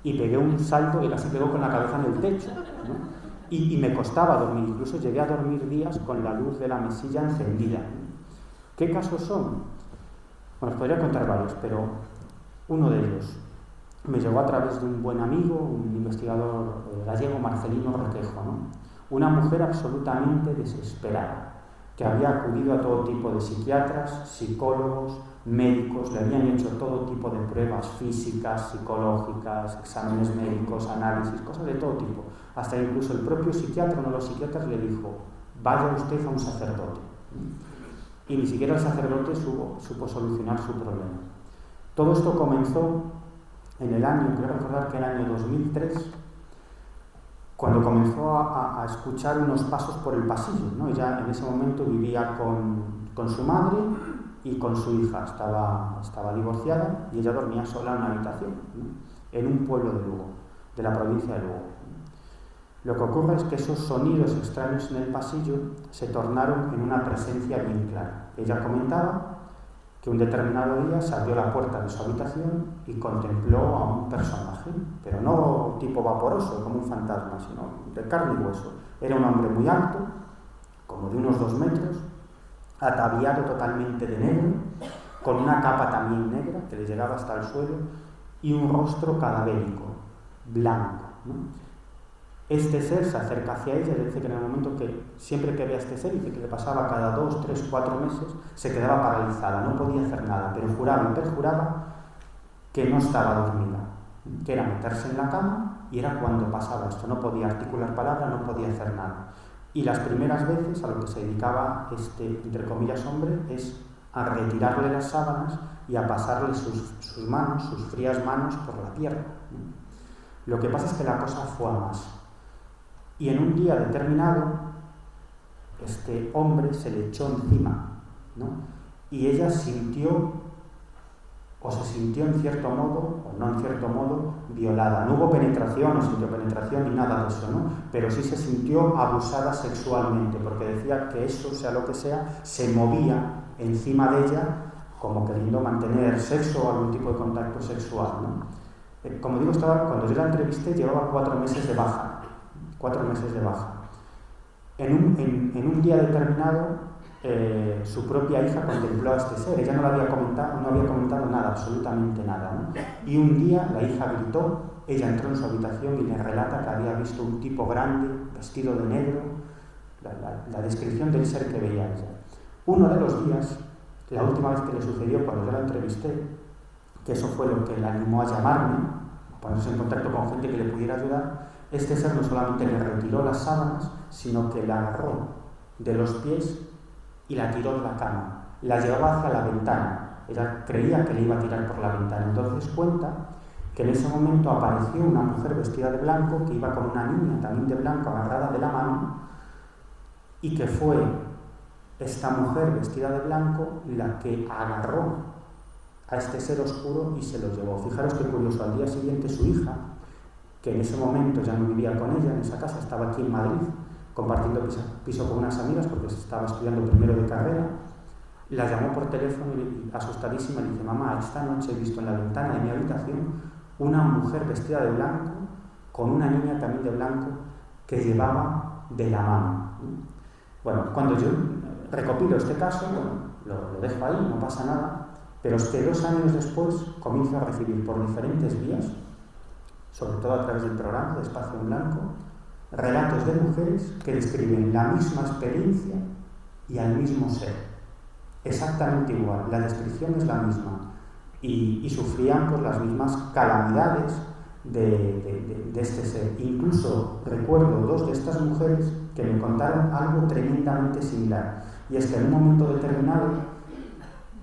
y pegué un salto y casi pegó con la cabeza en el techo, ¿no? Y me costaba dormir, incluso llegué a dormir días con la luz de la mesilla encendida. ¿Qué casos son? Bueno, os podría contar varios, pero uno de ellos me llegó a través de un buen amigo, un investigador gallego, Marcelino Requejo, ¿no? Una mujer absolutamente desesperada, que había acudido a todo tipo de psiquiatras, psicólogos, médicos, le habían hecho todo tipo de pruebas físicas, psicológicas, exámenes médicos, análisis, cosas de todo tipo. Hasta incluso el propio psiquiatra, uno de los psiquiatras, le dijo: vaya usted a un sacerdote. Y ni siquiera el sacerdote supo solucionar su problema. Todo esto comenzó en el año, creo recordar que era el año 2003, cuando comenzó a escuchar unos pasos por el pasillo, ¿no? Ella en ese momento vivía con su madre y con su hija, estaba divorciada y ella dormía sola en una habitación, ¿no? En un pueblo de Lugo, de la provincia de Lugo. Lo que ocurre es que esos sonidos extraños en el pasillo se tornaron en una presencia bien clara. Ella comentaba que un determinado día se abrió la puerta de su habitación y contempló a un personaje, pero no tipo vaporoso, como un fantasma, sino de carne y hueso. Era un hombre muy alto, como de unos 2 metros, ataviado totalmente de negro, con una capa también negra que le llegaba hasta el suelo y un rostro cadavérico, blanco, ¿no? Este ser se acerca hacia ella y dice que en el momento que, siempre que ve a este ser, dice que le pasaba cada 2, 3, 4 meses, se quedaba paralizada, no podía hacer nada, pero juraba y perjuraba que no estaba dormida, que era meterse en la cama y era cuando pasaba esto, no podía articular palabra, no podía hacer nada. Y las primeras veces a lo que se dedicaba este, entre comillas, hombre, es a retirarle las sábanas y a pasarle sus manos, sus frías manos por la pierna. Lo que pasa es que la cosa fue a más. Y en un día determinado, este hombre se le echó encima, ¿no? Y ella sintió, o se sintió en cierto modo, o no en cierto modo, violada. No hubo penetración, no sintió penetración ni nada de eso, ¿no? Pero sí se sintió abusada sexualmente, porque decía que eso, sea lo que sea, se movía encima de ella como queriendo mantener sexo o algún tipo de contacto sexual, ¿no? Como digo, cuando yo la entrevisté llevaba 4 meses de baja. 4 meses de baja. En un día determinado, su propia hija contempló a este ser. Ella no había comentado nada, absolutamente nada, ¿no? Y un día la hija gritó, ella entró en su habitación y le relata que había visto un tipo grande, vestido de negro, la descripción del ser que veía ella. Uno de los días, la última vez que le sucedió cuando yo la entrevisté, que eso fue lo que la animó a llamarme, a ponerse en contacto con gente que le pudiera ayudar, este ser no solamente le retiró las sábanas, sino que la agarró de los pies y la tiró de la cama. La llevaba hacia la ventana. Ella creía que le iba a tirar por la ventana. Entonces cuenta que en ese momento apareció una mujer vestida de blanco que iba con una niña también de blanco agarrada de la mano y que fue esta mujer vestida de blanco la que agarró a este ser oscuro y se lo llevó. Fijaros qué curioso, al día siguiente su hija, que en ese momento ya no vivía con ella en esa casa, estaba aquí en Madrid, compartiendo piso con unas amigas porque estaba estudiando primero de carrera, la llamó por teléfono y asustadísima le dice: mamá, esta noche he visto en la ventana de mi habitación una mujer vestida de blanco con una niña también de blanco que llevaba de la mano. Bueno, cuando yo recopilo este caso, bueno, lo dejo ahí, no pasa nada, pero es que 2 años después comienzo a recibir por diferentes vías, sobre todo a través del programa de Espacio en Blanco, relatos de mujeres que describen la misma experiencia y al mismo ser. exactamente igual, la descripción es la misma y sufrían pues las mismas calamidades de este ser. Incluso recuerdo dos de estas mujeres que me contaron algo tremendamente similar, y es que en un momento determinado,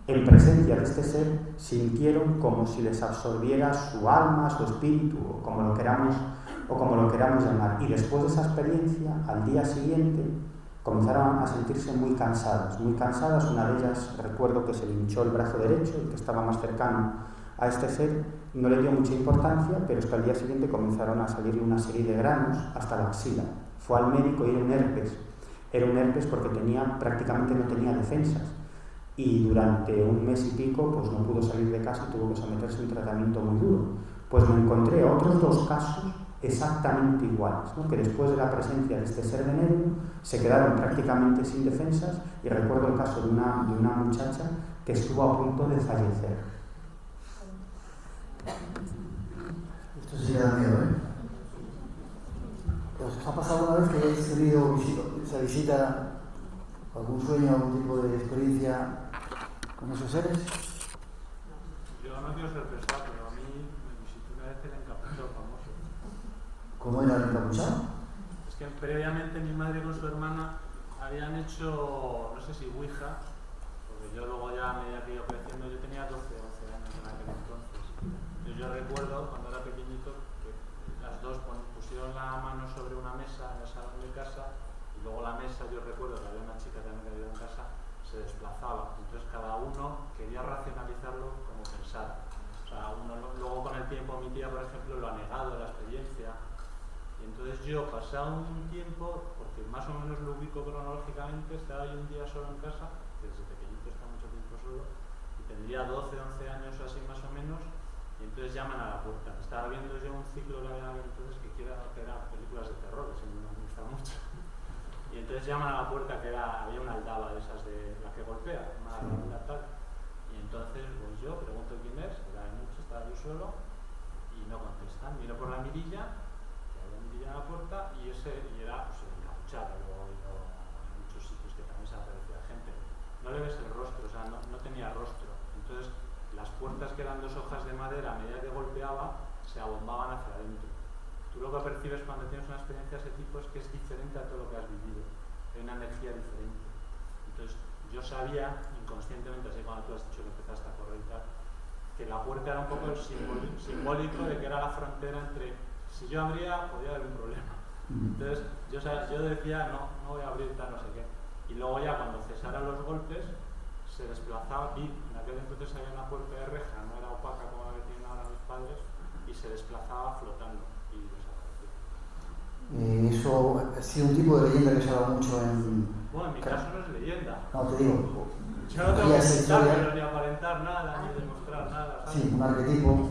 en presencia de este ser, sintieron como si les absorbiera su alma, su espíritu, o como lo queramos llamar, y después de esa experiencia, al día siguiente, comenzaron a sentirse muy cansadas. Una de ellas, recuerdo que se le hinchó el brazo derecho, el que estaba más cercano a este ser, no le dio mucha importancia, pero es que al día siguiente comenzaron a salirle una serie de granos hasta la axila. Fue al médico y era un herpes. Era un herpes porque prácticamente no tenía defensas. Y durante un mes y pico pues no pudo salir de casa y tuvo que someterse a un tratamiento muy duro. Pues me encontré otros dos casos exactamente iguales, ¿no? Que después de la presencia de este ser veneno se quedaron prácticamente sin defensas, y recuerdo el caso de una muchacha que estuvo a punto de fallecer. Esto sí da miedo, ¿eh? ¿Os ha pasado una vez que hayáis tenido esa visita, algún sueño, algún tipo de experiencia con esos seres? Yo no quiero ser pesado, pero a mí me visitó una vez el encapuchado famoso. ¿Cómo era el encapuchado? Es que previamente mi madre con su hermana habían hecho, no sé si Ouija, porque yo luego ya a medida que iba creciendo, yo tenía 12 o 11 años en aquel entonces. Entonces yo recuerdo cuando era pequeñito que las dos pusieron la mano sobre una mesa en el salón de casa, y luego la mesa, yo recuerdo que había una chica también que había en casa, se desplazaba. Entonces cada uno quería racionalizarlo como pensara. O sea, luego con el tiempo mi tía, por ejemplo, lo ha negado la experiencia. Y entonces yo, pasado un tiempo, porque más o menos lo ubico cronológicamente, estaba yo un día solo en casa, que desde pequeñito está mucho tiempo solo, y tendría 12, 11 años o así más o menos, y entonces llaman a la puerta. Estaba viendo yo un ciclo que había entonces que eran películas de terror, que siempre me gusta mucho. Y entonces llaman a la puerta, había una aldaba de esas de la que golpea, una herramienta tal. Y entonces voy yo, pregunto quién es, era de noche, estaba yo solo, y no contestan. Miro por la mirilla, que había mirilla en la puerta, y era pues, encapuchado. Luego en muchos sitios que también se aparecía gente. No le ves el rostro, o sea, no tenía rostro. Entonces las puertas, que eran 2 hojas de madera, a medida que golpeaba, se abombaban hacia adentro. Tú lo que percibes cuando tienes una experiencia de ese tipo es que es diferente a todo lo que has vivido. Hay una energía diferente. Entonces, yo sabía, inconscientemente, así cuando tú has dicho que empezaste a correr y tal, que la puerta era un poco simbólico de que era la frontera entre, si yo abría, podía haber un problema. Entonces, yo decía, no voy a abrir tal, no sé qué. Y luego ya cuando cesaran los golpes, se desplazaba, en aquel entonces había una puerta de reja, no era opaca como la que tienen ahora mis padres, y se desplazaba flotando. Eso ha sido un tipo de leyenda que se habla mucho en... Bueno, en mi caso no es leyenda. No, te digo. Yo no tengo que comentar, ni aparentar nada, ni demostrar nada, ¿sabes? Sí, un arquetipo.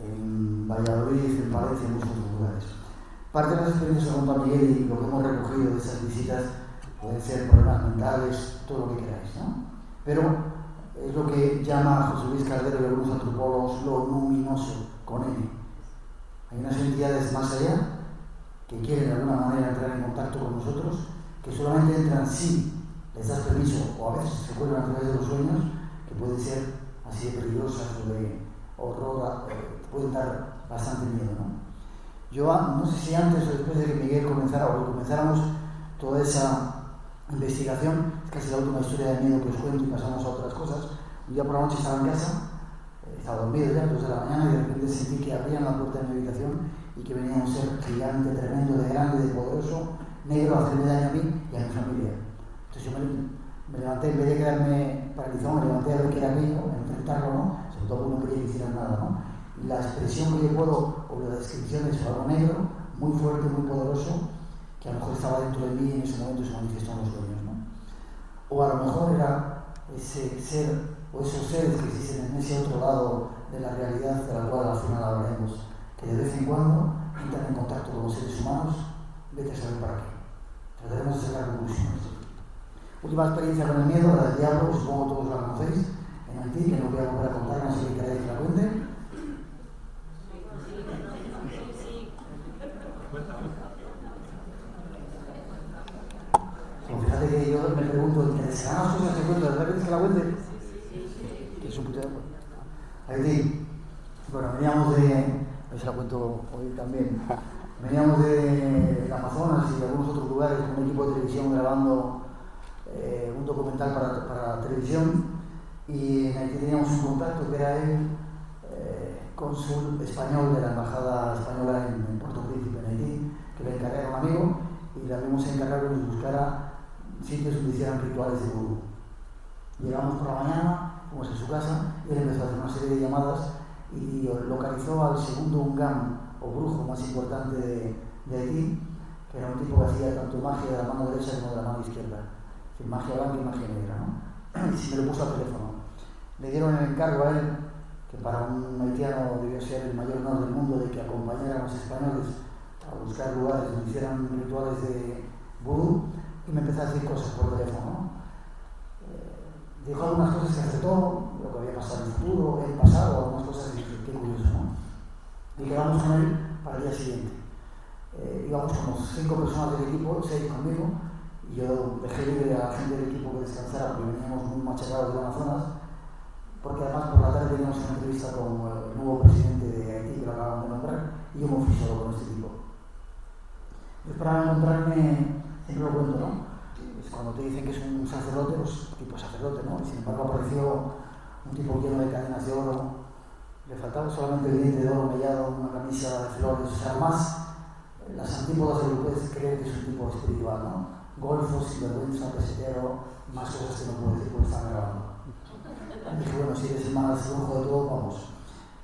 En Valladolid, en Valencia, en muchos lugares. Parte de las experiencias que contó Miguel y lo que hemos recogido de esas visitas pueden ser problemas mentales, todo lo que queráis, ¿no? Pero es lo que llama José Luis Caldero y algunos antropólogos lo luminoso, con N. Hay unas entidades más allá que quieren de alguna manera entrar en contacto con nosotros, que solamente entran si les das permiso, o a veces se cuelgan a través de los sueños, que pueden ser así de peligrosas o de horror, pueden dar bastante miedo, ¿no? Yo no sé si antes o después de que Miguel comenzara o que comenzáramos toda esa investigación, es casi la última historia de miedo que os cuento y pasamos a otras cosas. Un día por la noche estaba en casa, estaba dormido ya, 2 de la mañana, y de repente sentí que abrían la puerta de mi habitación y que venía un ser gigante, tremendo, de grande, de poderoso, negro, a hacerme daño a mí y a mi familia. Entonces yo me levanté, en vez de quedarme paralizado, me levanté a ver qué era aquello, a enfrentarlo, ¿no? Sobre todo porque no quería que hicieran nada, ¿no? Y la expresión que yo puedo, o la descripción es algo negro, muy fuerte, muy poderoso, que a lo mejor estaba dentro de mí y en ese momento se manifestó en los sueños, ¿no? O a lo mejor era ese ser, o esos seres que existen en ese otro lado de la realidad, de la cual al final hablaremos, que de vez en cuando entran en contacto con los seres humanos, vete a saber para qué. Trataremos de sacar conclusiones. Última experiencia con el miedo, la del diablo, supongo todos la conocéis, en Haití, que no voy a volver a contar, no sé qué queráis que la cuente. Pues fíjate que yo me pregunto, ¿interesarán las cosas que cuento? De verdad que Haití. Bueno, veníamos de, se la cuento hoy también, veníamos del Amazonas y de algunos otros lugares con un equipo de televisión grabando un documental para televisión, y en Haití teníamos un contacto que era el cónsul español de la embajada española en Puerto Príncipe, en Haití, que le encargué a un amigo y le habíamos encargado que nos buscara sitios donde hicieran rituales de vudú. Llegamos por la mañana, fuimos a su casa y él empezó a hacer una serie de llamadas y localizó al segundo ungam o brujo más importante de Haití, que era un tipo que hacía tanto magia de la mano derecha como de la mano izquierda, es decir, magia blanca y magia negra, ¿no? Y si me lo puso al teléfono. Le dieron el encargo a él, que para un haitiano debió ser el mayor honor del mundo, de que acompañara a los españoles a buscar lugares donde hicieran rituales de vudú, y me empezó a decir cosas por teléfono, ¿no? Dijo algunas cosas que acertó, lo que había pasado en el futuro, el pasado, algunas cosas que qué curioso, ¿no? Y quedamos con él para el día siguiente. Íbamos como 5 personas del equipo, 6 conmigo, y yo dejé libre a la gente del equipo que descansara porque veníamos muy machacados del Amazonas, porque además por la tarde teníamos una entrevista con el nuevo presidente de Haití, que lo acaban de nombrar, y yo me fui solo con este tipo. Yo esperaba encontrarme, siempre lo cuento, ¿no? Es cuando te dicen que es un sacerdote, pues tipo sacerdote, ¿no? Y sin embargo apareció un tipo lleno de cadenas de oro, le faltaba solamente el diente de oro mellado, una camisa de flores, o sea, más las antípodas de lo que puedes creer que es un tipo espiritual, ¿no? Golfo, sinvergüenza, pesetero, más cosas que no puedo decir porque están grabando. Y dije, bueno, si eres el más brujo de todo, vamos.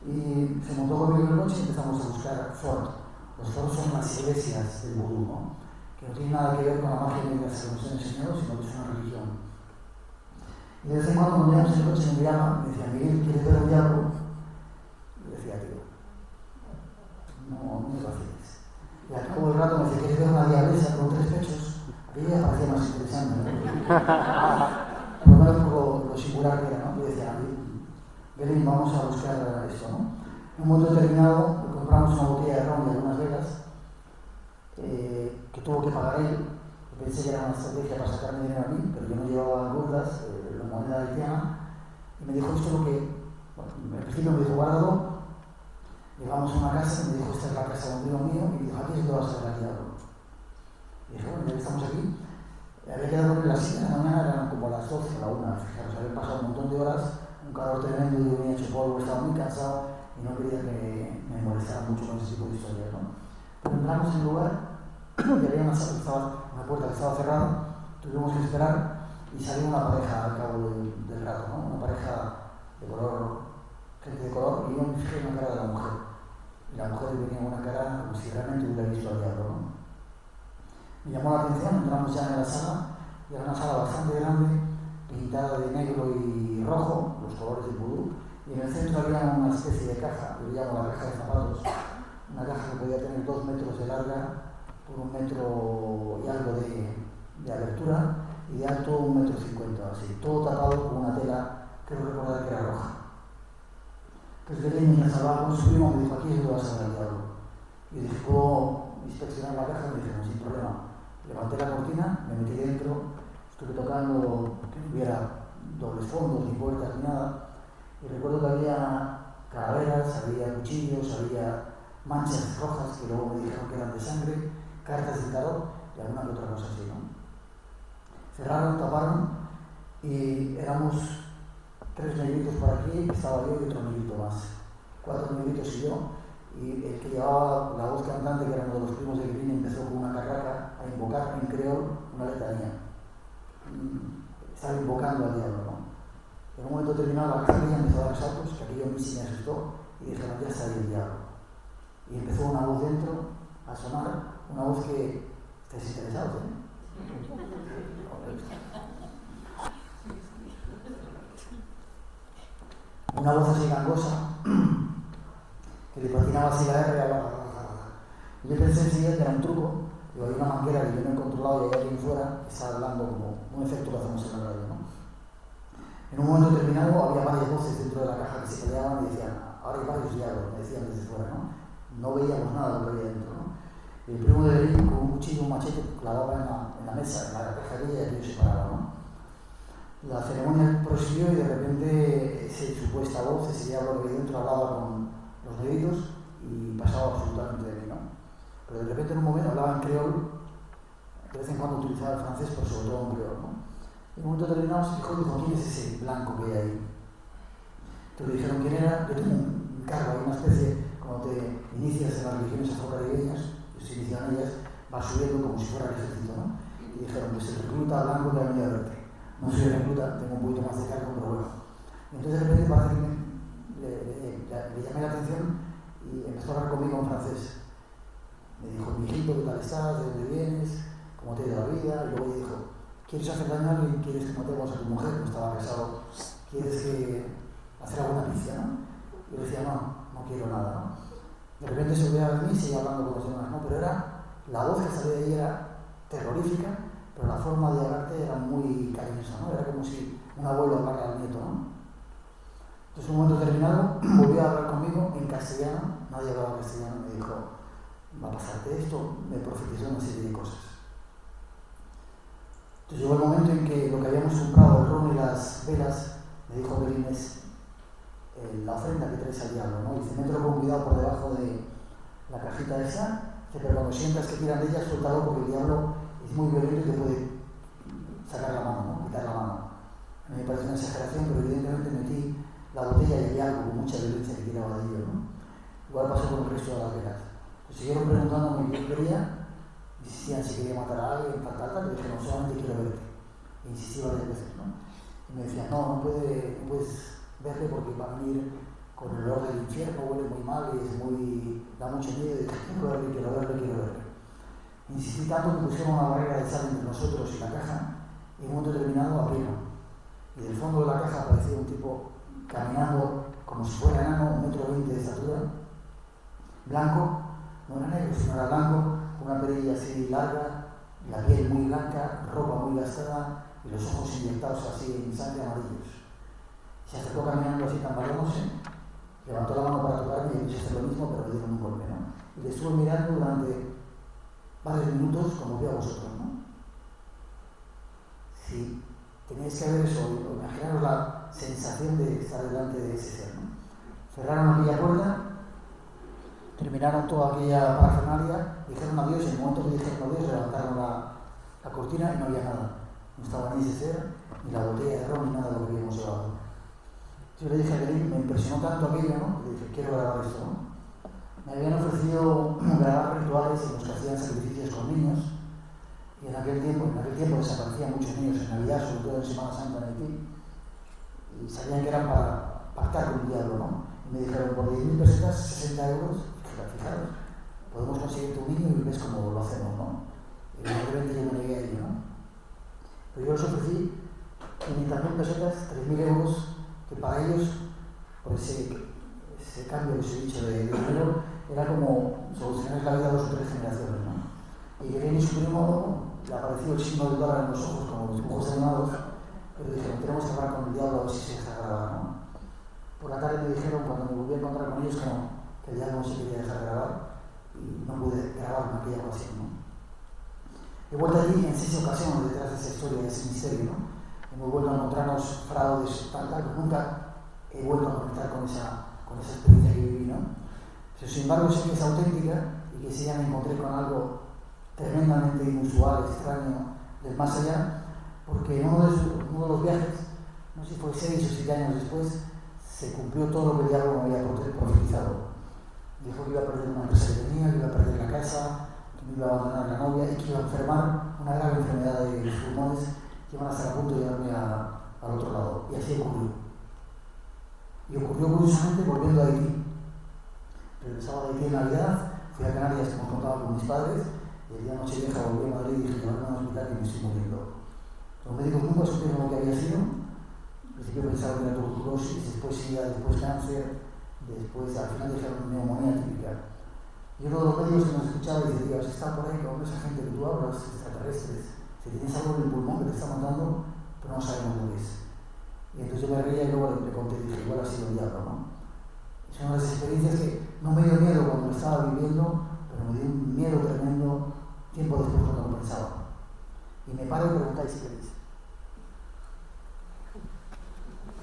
Y se montó conmigo en la noche y empezamos a buscar fort. Los forts son las iglesias del vudú, ¿no? Que no tiene nada que ver con la magia negra que nos han enseñado, sino que es una religión. Y de vez en cuando, cuando íbamos en el coche, me miraba, me decía, Miguel, ¿quieres ver un diablo? Y le decía, tío, no me vaciles. Y al cabo del rato me decía, ¿quieres ver una diablesa con 3 pechos? Aquella ya parecía más interesante, ¿no? Por lo menos por lo singular que era, ¿no? Y decía, Belén, vamos a buscar esto, ¿no? En un momento determinado compramos una botella de ron y algunas velas, que tuvo que pagar él. Pensé que era una estrategia para sacarme dinero a mí, pero yo no llevaba burdas, la moneda haitiana, y me dijo esto lo que, bueno, al principio me dijo guárdalo, llegamos a una casa y me dijo esta es la casa de un primo mío, y me dijo aquí es donde vas a ver al diablo. Y dije, bueno, ya que estamos aquí, había quedado con las 7 de la mañana, eran como las 12 a la 1, fijaros, había pasado un montón de horas, un calor tremendo, yo venía hecho polvo, estaba muy cansado y no quería que me molestara mucho con ese tipo de historias, ¿no? Pero entramos en el lugar y había una puerta que estaba cerrada, tuvimos que esperar y salió una pareja al cabo del rato, ¿no? Una pareja de color, gente de color, y yo me fijé en la cara de la mujer. Y la mujer tenía una cara como si realmente hubiera visto al diablo, ¿no? Me llamó la atención, entramos ya en la sala, y era una sala bastante grande, pintada de negro y rojo, los colores del vudú, y en el centro había una especie de caja, que le llamo la caja de zapatos, una caja que podía tener 2 metros de larga por 1 metro y algo de abertura, y de alto 1,50 metros, así, todo tapado con una tela, creo recordar que era roja. Entonces Belén, mientras hablaba con su primo, me dijo, aquí es donde vas a ver al diablo. Y dije, ¿puedo inspeccionar la caja? Me dijeron, sin problema. Levanté la cortina, me metí dentro, estuve tocando que no hubiera dobles fondos, ni puertas, ni nada. Y recuerdo que había calaveras, había cuchillos, había manchas rojas que luego me dijeron que eran de sangre, cartas de tarot y alguna que otra cosa así, ¿no? Cerraron, taparon y éramos 3 negritos por aquí, estaba yo y otro negrito más. 4 negritos y yo, y el que llevaba la voz cantante, que era uno de los primos de Green, empezó con una carraca a invocar en creol una letanía. Estaba invocando al diablo, ¿no? En un momento determinado la casa empezó a dar saltos, que aquello a mí sí me asustó, y dije, ya está ahí el diablo. Y empezó una voz dentro a sonar, una voz que estáis interesados, ¿eh? Una voz así gangosa, que le patinaba así la R a la. Y yo pensé enseguida que era un truco, digo, hay una manguera que yo no he controlado y hay alguien fuera que está hablando como un efecto que hacemos en la radio, ¿no? En un momento determinado había varias voces dentro de la caja que se peleaban y decían, ahora hay varios diablos, me decían desde fuera, ¿no? No veíamos nada de lo que había dentro, ¿no? Y el primo de Berlín con un cuchillo, un machete, clavaba en la mesa, en la caja de ella, y yo se paraba, ¿no? La ceremonia prosiguió y de repente esa supuesta voz, ese diablo que había dentro, hablaba con los deditos y pasaba absolutamente de mí, ¿no? Pero de repente en un momento hablaba en creol, de vez en cuando utilizaba el francés, pero sobre todo en creol, ¿no? En un momento determinado se dijo, ¿quién es ese blanco que hay ahí? Entonces le dijeron quién era. Yo tengo un cargo, hay una especie, cuando te inicias en las religiones afrocaribeñas, se inician ellas, vas subiendo como si fuera el ejército, ¿no? Y dijeron, pues el recluta blanco que ha venido a verte. No soy recluta, tengo un poquito más de cargo, pero bueno. Y entonces de repente parece que le llamé la atención y empezó a hablar conmigo en francés. Me dijo, mi hijito, ¿qué tal estás? ¿De dónde vienes? ¿Cómo te ha ido la vida? Y luego me dijo, ¿quieres hacer daño a alguien? ¿Quieres que matemos a tu mujer? No estaba casado. ¿Quieres que hacer alguna pizca, no? Y yo decía, no quiero nada, ¿no? De repente se olvidaba de mí y seguía hablando con los demás, ¿no? Pero la voz que salía de ahí era terrorífica, pero la forma de hablarte era muy cariñosa, ¿no? Era como si un abuelo hablara al nieto, ¿no? Entonces, en un momento determinado, volvió a hablar conmigo en castellano, nadie hablaba castellano, me dijo, va a pasarte esto, me profetizó una serie de cosas. Entonces llegó el momento en que lo que habíamos comprado, el ron y las velas, me dijo Belín, es la ofrenda que traes al diablo, ¿no? Dice, mételo con cuidado por debajo de la cajita esa, pero cuando sientas que tiran de ella, suéltalo porque el diablo es muy violento y te puede sacar la mano, ¿no? Quitar la mano. A mí me parece una exageración, pero evidentemente metí la botella y había algo con mucha violencia que tiraba de ello, ¿no? Igual pasó con el resto de las velas. Pues siguieron preguntándome qué quería, insistían si quería matar a alguien, tal, y dije, no, solamente quiero verte. E insistí varias veces, ¿no? Y me decían, no puedes verle porque va a venir con el olor del infierno, huele muy mal y da mucho miedo, y dije, quiero verle. Insistí tanto que pusieron una barrera de sal entre nosotros y la caja, y en un momento determinado abrieron. Y del fondo de la caja aparecía un tipo caminando como si fuera enano, 1,20 m de estatura, blanco, no era negro, sino era blanco, con una perilla así larga, la piel muy blanca, ropa muy gastada y los ojos inyectados así en sangre amarillos. Se acercó caminando así tambaleándose, levantó la mano para tocarme y yo quise hacer lo mismo, pero me dieron un golpe, ¿no? Y le estuve mirando durante varios minutos como veo a vosotros, ¿no? Si tenéis que ver eso, imaginaros la sensación de estar delante de ese ser, ¿no? Cerraron aquella puerta, terminaron toda aquella parafernalia, dijeron adiós, y en el momento que dijeron adiós levantaron la cortina y no había nada. No estaba ni ese ser, ni la botella de ron, ni nada de lo que habíamos llevado. Yo le dije a Belín, me impresionó tanto aquello, ¿no? Le dije, quiero grabar esto, ¿no? Me habían ofrecido grabar rituales en los que hacían sacrificios con niños, y en aquel tiempo desaparecían muchos niños en Navidad, sobre todo en Semana Santa en Haití, y sabían que eran para pactar con el diablo, ¿no? Y me dijeron, por 10.000 pesetas, 60 euros, fijaros, podemos conseguir tu niño y ves cómo lo hacemos, ¿no? Y evidentemente yo me negué a ello, ¿no? Pero yo les ofrecí 500.000 pesetas, 3.000 euros, que para ellos, por ese cambio que os he dicho de dinero, era como solucionar la vida a 2 o 3 generaciones, ¿no? Y Belén y su primo, le apareció el signo del dólar en los ojos, como los dibujos animados, pero dijeron, tenemos que hablar con el diablo a ver si se deja grabar, ¿no? Por la tarde me dijeron, cuando me volví a encontrar con ellos, que el diablo no se quería dejar grabar, y no pude grabar en aquella ocasión, ¿no? He vuelto allí en 6 ocasiones detrás de esa historia, de ese misterio, ¿no? Hemos vuelto a encontrarnos fraudes, tal, pero nunca he vuelto a conectar con esa experiencia que viví, ¿no? Pero, sin embargo, sé que es auténtica y que sí ya me encontré con algo tremendamente inusual, extraño, del más allá, porque en uno de los viajes, no sé si fue 6 o 7 años después, se cumplió todo lo que el diablo me había profetizado. Dijo que iba a perder una empresa que tenía, que iba a perder la casa, que me iba a abandonar la novia y que iba a enfermar una grave enfermedad de los pulmones que iban a estar a punto de llevarme al otro lado. Y así ocurrió. Y ocurrió curiosamente volviendo a Haití. Regresaba de Haití en Navidad, fui a Canarias, como contaba con mis padres, y el día de Nochevieja volví a Madrid y dije, llevarme a un hospital que me estoy muriendo. Los médicos nunca supieron lo que había sido. Al principio pensaron que era tuberculosis, después SIDA, después cáncer, después al final dijeron neumonía típica. Y uno de los médicos que nos escuchaba y decía, si está por ahí con esa gente que tú hablas, extraterrestres, si tienes algo en el pulmón que te está matando, pero no sabemos lo que es. Y entonces yo me reía y luego le conté y dije, igual ha sido el diablo, ¿no? Son unas experiencias que no me dio miedo cuando lo estaba viviendo, pero me dio un miedo tremendo tiempo después cuando lo pensaba. Y me paro y preguntáis si queréis.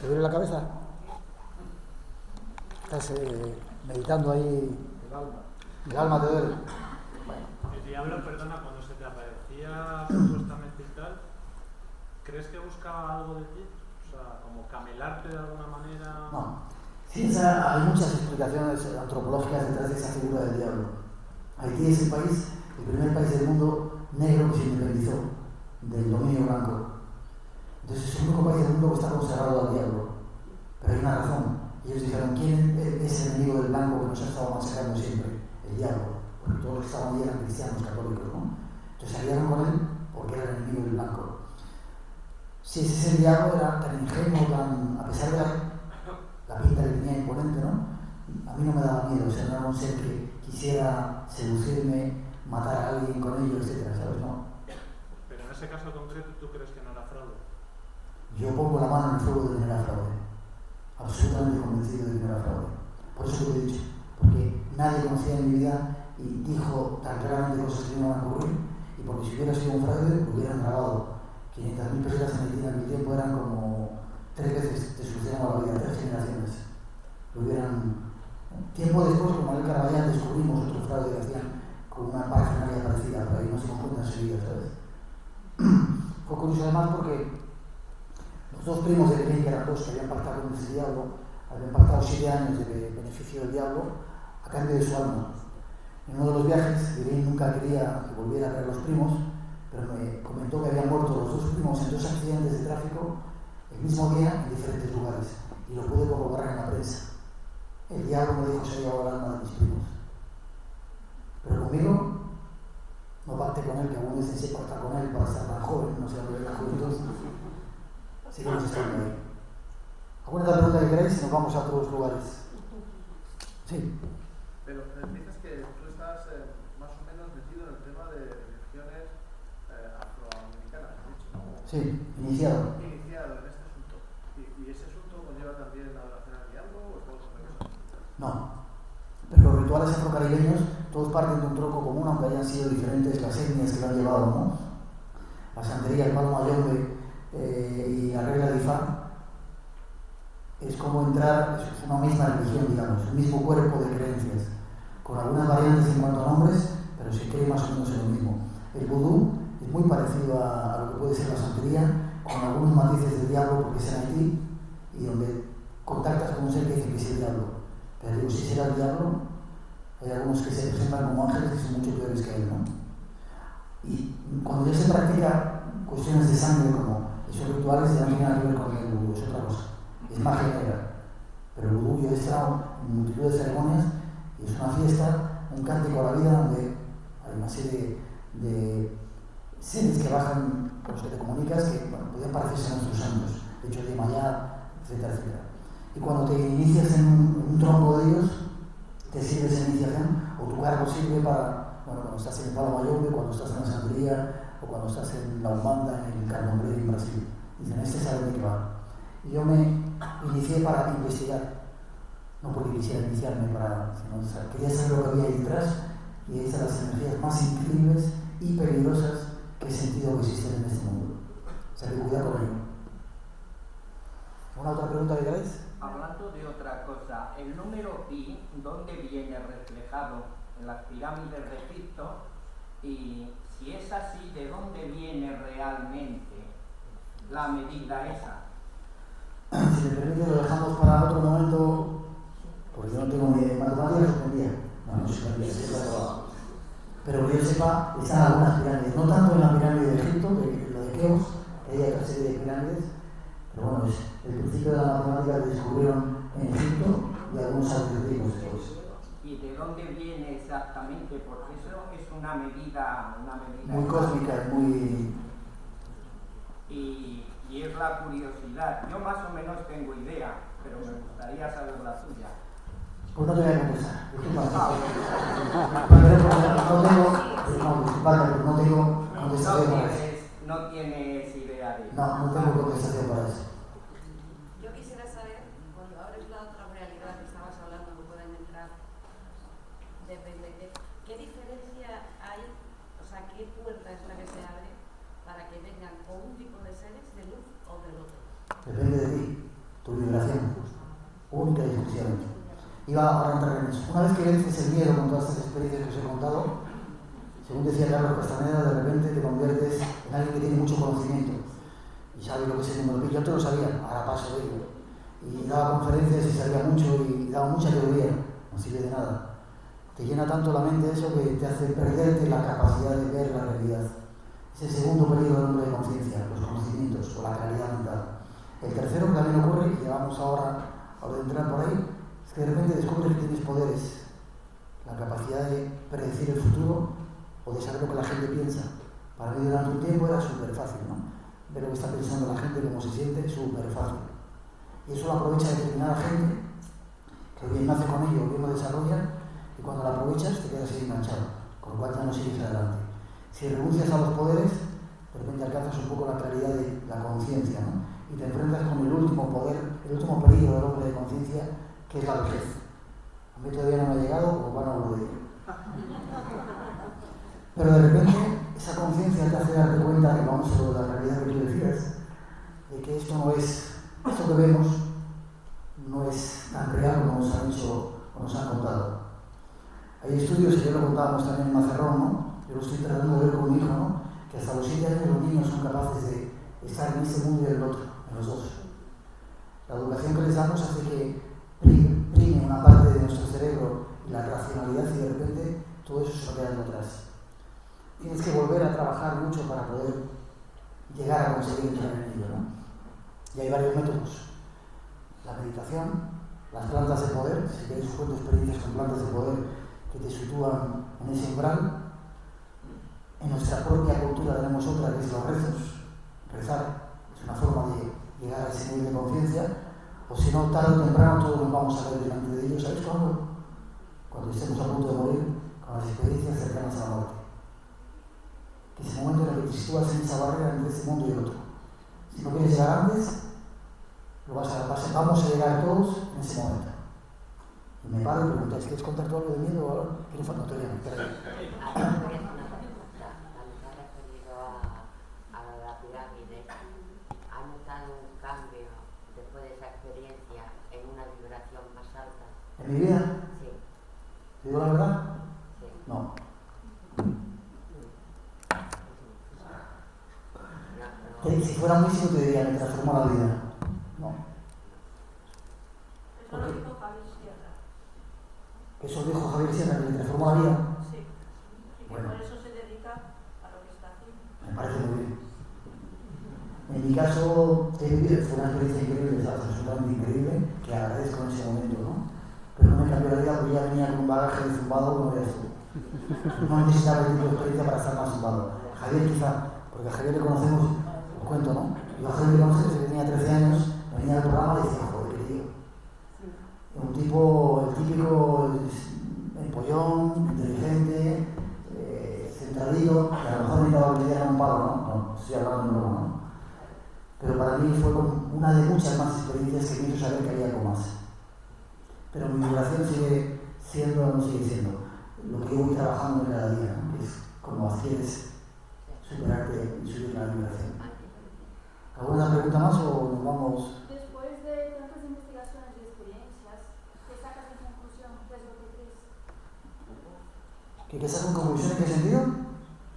¿Te duele la cabeza? Estás meditando ahí. El alma te duele. El diablo, perdona, cuando se te aparecía supuestamente y tal, ¿crees que buscaba algo de ti? O sea, como camelarte de alguna manera. No. Sí, hay muchas explicaciones antropológicas detrás de esa figura del diablo. Haití es el primer país del mundo negro que se independizó del dominio blanco. Entonces es el único país del mundo que está consagrado al diablo. Pero hay una razón. Ellos dijeron, ¿quién es el enemigo del blanco que nos ha estado masacrando siempre? El diablo. Porque todos los que estaban allí eran cristianos católicos, ¿no? Entonces salieron con él porque era el enemigo del blanco. Si ese es el diablo, era tan ingenuo, a pesar de la pinta que tenía imponente, ¿no? A mí no me daba miedo, o sea, no era un ser que quisiera seducirme, matar a alguien con ello, etcétera, ¿sabes? No. Pero en ese caso concreto, ¿tú crees que no era fraude? Yo pongo la mano en el fuego de que no era fraude. Absolutamente convencido de que no era fraude. Por eso lo he dicho. Porque nadie conocía en mi vida y dijo tan claramente cosas que no iban a ocurrir. Y porque si hubiera sido un fraude, lo hubieran grabado. 500.000 pesetas en Haití en aquel tiempo eran como 3 veces te solucionaba la vida, 3 generaciones. Lo hubieran. Tiempo después, con Manuel Caraballán, descubrimos otro fraude que hacían con una parafernalia parecida, pero ahí no se nos cuenta enseguida, ¿sabes? Fue curioso además porque los dos primos de Belén, que eran dos que habían pactado con ese diablo, habían pactado 7 años de beneficio del diablo a cambio de su alma. En uno de los viajes, Belén nunca quería que volviera a ver a los primos, pero me comentó que habían muerto los dos primos en 2 accidentes de tráfico el mismo día en diferentes lugares, y lo pude corroborar en la prensa. El diablo me dijo que se había llevado el alma de mis primos. Pero conmigo, no pacté con él, que algunos dicen se pacta con él para estar tan joven, no sé lo que es la juventud. Seguimos estando ahí. ¿Alguna otra pregunta que queráis? Si nos vamos a otros lugares. Sí. Pero dices que tú estás más o menos metido en el tema de religiones afroamericanas, ¿has dicho? ¿No? Sí, iniciado. Iniciado en este asunto. ¿Y ese asunto conlleva también la adoración al diablo o es otra cosa? No. Pero los rituales afrocaribeños todos parten de un tronco común, aunque hayan sido diferentes las etnias que lo han llevado, ¿no? La santería, el palo mayombe y la regla de Ifá es como entrar, es una misma religión, digamos, un mismo cuerpo de creencias, con algunas variantes en cuanto a nombres, pero se cree más o menos en lo mismo. El vudú es muy parecido a lo que puede ser la santería, con algunos matices del diablo, porque es en Haití, y donde contactas con un ser que dice que es el diablo. Pero digo, si será el diablo, hay algunos que se presentan como ángeles que son mucho peores que él, ¿no? Y cuando ya se practica cuestiones de sangre como esos rituales, ya no tienen nada que ver con el vudú, es otra cosa. Es magia negra. Pero el vudú yo he estado en multitud de ceremonias y es una fiesta, un cántico a la vida donde hay una serie de seres que bajan con los que te comunicas que pueden parecerse a nuestros santos, de hecho de Mayá, etcétera, etcétera. Y cuando te inicias en un tronco de ellos, te sirve esa iniciación, o tu cargo sirve para, cuando estás en el palo mayombe, cuando estás en la santería, o cuando estás en la umbanda, en el candomblé en Brasil. Dicen, este sabe de qué va. Y yo me inicié para investigar, no porque quisiera iniciarme sino quería saber lo que había ahí detrás, y ahí están las energías más increíbles y peligrosas que he sentido que existen en este mundo. O sea, que cuidado con ello. ¿Alguna otra pregunta que queráis? Hablando de otra cosa, el número pi, ¿dónde viene reflejado? En las pirámides de Egipto, y si es así, ¿de dónde viene realmente la medida esa? Si me permite, lo dejamos para otro momento, porque yo no tengo ni matemáticas, lo tendría. No sé pero que yo sepa, están algunas pirámides, no tanto en la pirámide de Egipto, que lo de Keops, que hay otra serie de pirámides, pero bueno, es el principio de la matemática que descubrieron en Egipto y algunos algoritmos después. ¿Y de dónde viene exactamente? Porque eso es una medida muy cósmica, muy... Y es la curiosidad. Yo más o menos tengo idea, pero me gustaría saber la suya. Pues no te voy a contestar, disculpa. No tengo contestación para eso. No tienes idea de eso. No tengo contestación para eso. Yo quisiera saber, cuando abres la otra realidad que estabas hablando, que pueden entrar desde qué diferencia hay, o sea, qué puerta es la que se abre para que vengan o un tipo de seres de luz o del otro. Depende de ti. Tu conocimiento. Iba ahora a entrar en eso. Una vez que vences el miedo con todas estas experiencias que os he contado, según decía Carlos Castaneda, de repente te conviertes en alguien que tiene mucho conocimiento y sabe lo que es el número pi. Yo antes lo sabía, ahora paso de ello. Y daba conferencias y sabía mucho y daba mucha teoría, no sirve de nada. Te llena tanto la mente eso que te hace perderte la capacidad de ver la realidad. Es el segundo periodo del hombre de conciencia, los conocimientos o la claridad mental. El tercero que también ocurre, y vamos ahora a entrar por ahí, es que de repente descubres que tienes poderes, la capacidad de predecir el futuro o de saber lo que la gente piensa. Para mí durante un tiempo era súper fácil, ¿no? Ver lo que está pensando la gente, cómo se siente, súper fácil. Y eso lo aprovecha determinada gente, que bien nace con ello, bien lo desarrolla, y cuando la aprovechas te quedas ahí enganchado, con lo cual ya no sigues adelante. Si renuncias a los poderes, de repente alcanzas un poco la claridad de la conciencia, ¿no? Y te enfrentas con el último poder, el último peligro del hombre de conciencia, que es la vejez. A mí todavía no me ha llegado, porque bueno, lo digo. Pero de repente esa conciencia te hace darte cuenta, que vamos a lo de la realidad que tú decías, de que esto no es, esto que vemos no es tan real como nos han dicho o nos han contado. Hay estudios, y ya lo contábamos también en Mazarrón, ¿no? Yo lo estoy tratando de ver con mi hijo, ¿no? Que hasta los 7 años los niños son capaces de estar en este mundo y en el otro, en los dos. La educación que les damos hace que prime una parte de nuestro cerebro y la racionalidad y de repente todo eso se va quedando atrás. Tienes que volver a trabajar mucho para poder llegar a conseguir entrar en ello, ¿no? Y hay varios métodos. La meditación, las plantas de poder, si queréis os cuento experiencias con plantas de poder que te sitúan en ese umbral. En nuestra propia cultura tenemos otra, que es los rezos. Rezar es una forma de llegar a ese nivel de conciencia, o si no, tarde o temprano todos nos vamos a ver delante de ellos. ¿Sabéis cuándo? Cuando estemos a punto de morir, con las experiencias cercanas a la muerte. Que es el momento en el que te sitúas en esa barrera entre este mundo y el otro. Si no quieres llegar antes, vamos a llegar todos en ese momento. Y me paro y preguntáis, ¿quieres contar tú algo de miedo o algo? ¿Quieres no te voy a meter ahí? ¿Ha notado un cambio después de esa experiencia en una vibración más alta? ¿En mi vida? Sí. ¿Te digo la verdad? Sí. No. Si fuera músico te diría, me transformó la vida. No. Eso lo dijo Javier Sierra. ¿Eso dijo Javier Sierra, que le transformó la vida? Sí. Y que Bueno. por eso se dedica a lo que está haciendo. Me parece muy bien. En mi caso, fue una experiencia increíble, ¿sabes? Absolutamente increíble, que agradezco en ese momento, ¿no? Pero no me cambió la vida porque ya venía con un bagaje de zumbado como veas tú. No necesitaba el tipo de experiencia para estar más zumbado. Javier quizá, porque a Javier le conocemos, os cuento, ¿no? Yo a Javier le conozco desde que tenía 13 años, venía al programa y decía, joder, qué tío. Un tipo, el típico empollón, inteligente, centradito, que a lo mejor necesitaba que le dieran un palo, ¿no? No, estoy hablando de broma, ¿no? Pero para mí fue una de muchas más experiencias que quiero saber que había algo más. Pero mi vibración sigue siendo, no sigue siendo, lo que yo voy trabajando cada día, ¿no? Que es como adquieres superarte y subir la vibración. ¿Alguna pregunta más o nos vamos? Después de tantas investigaciones y experiencias, ¿qué sacas de conclusión? ¿Qué es lo que crees? ¿Qué sacas en conclusión? ¿En qué sentido?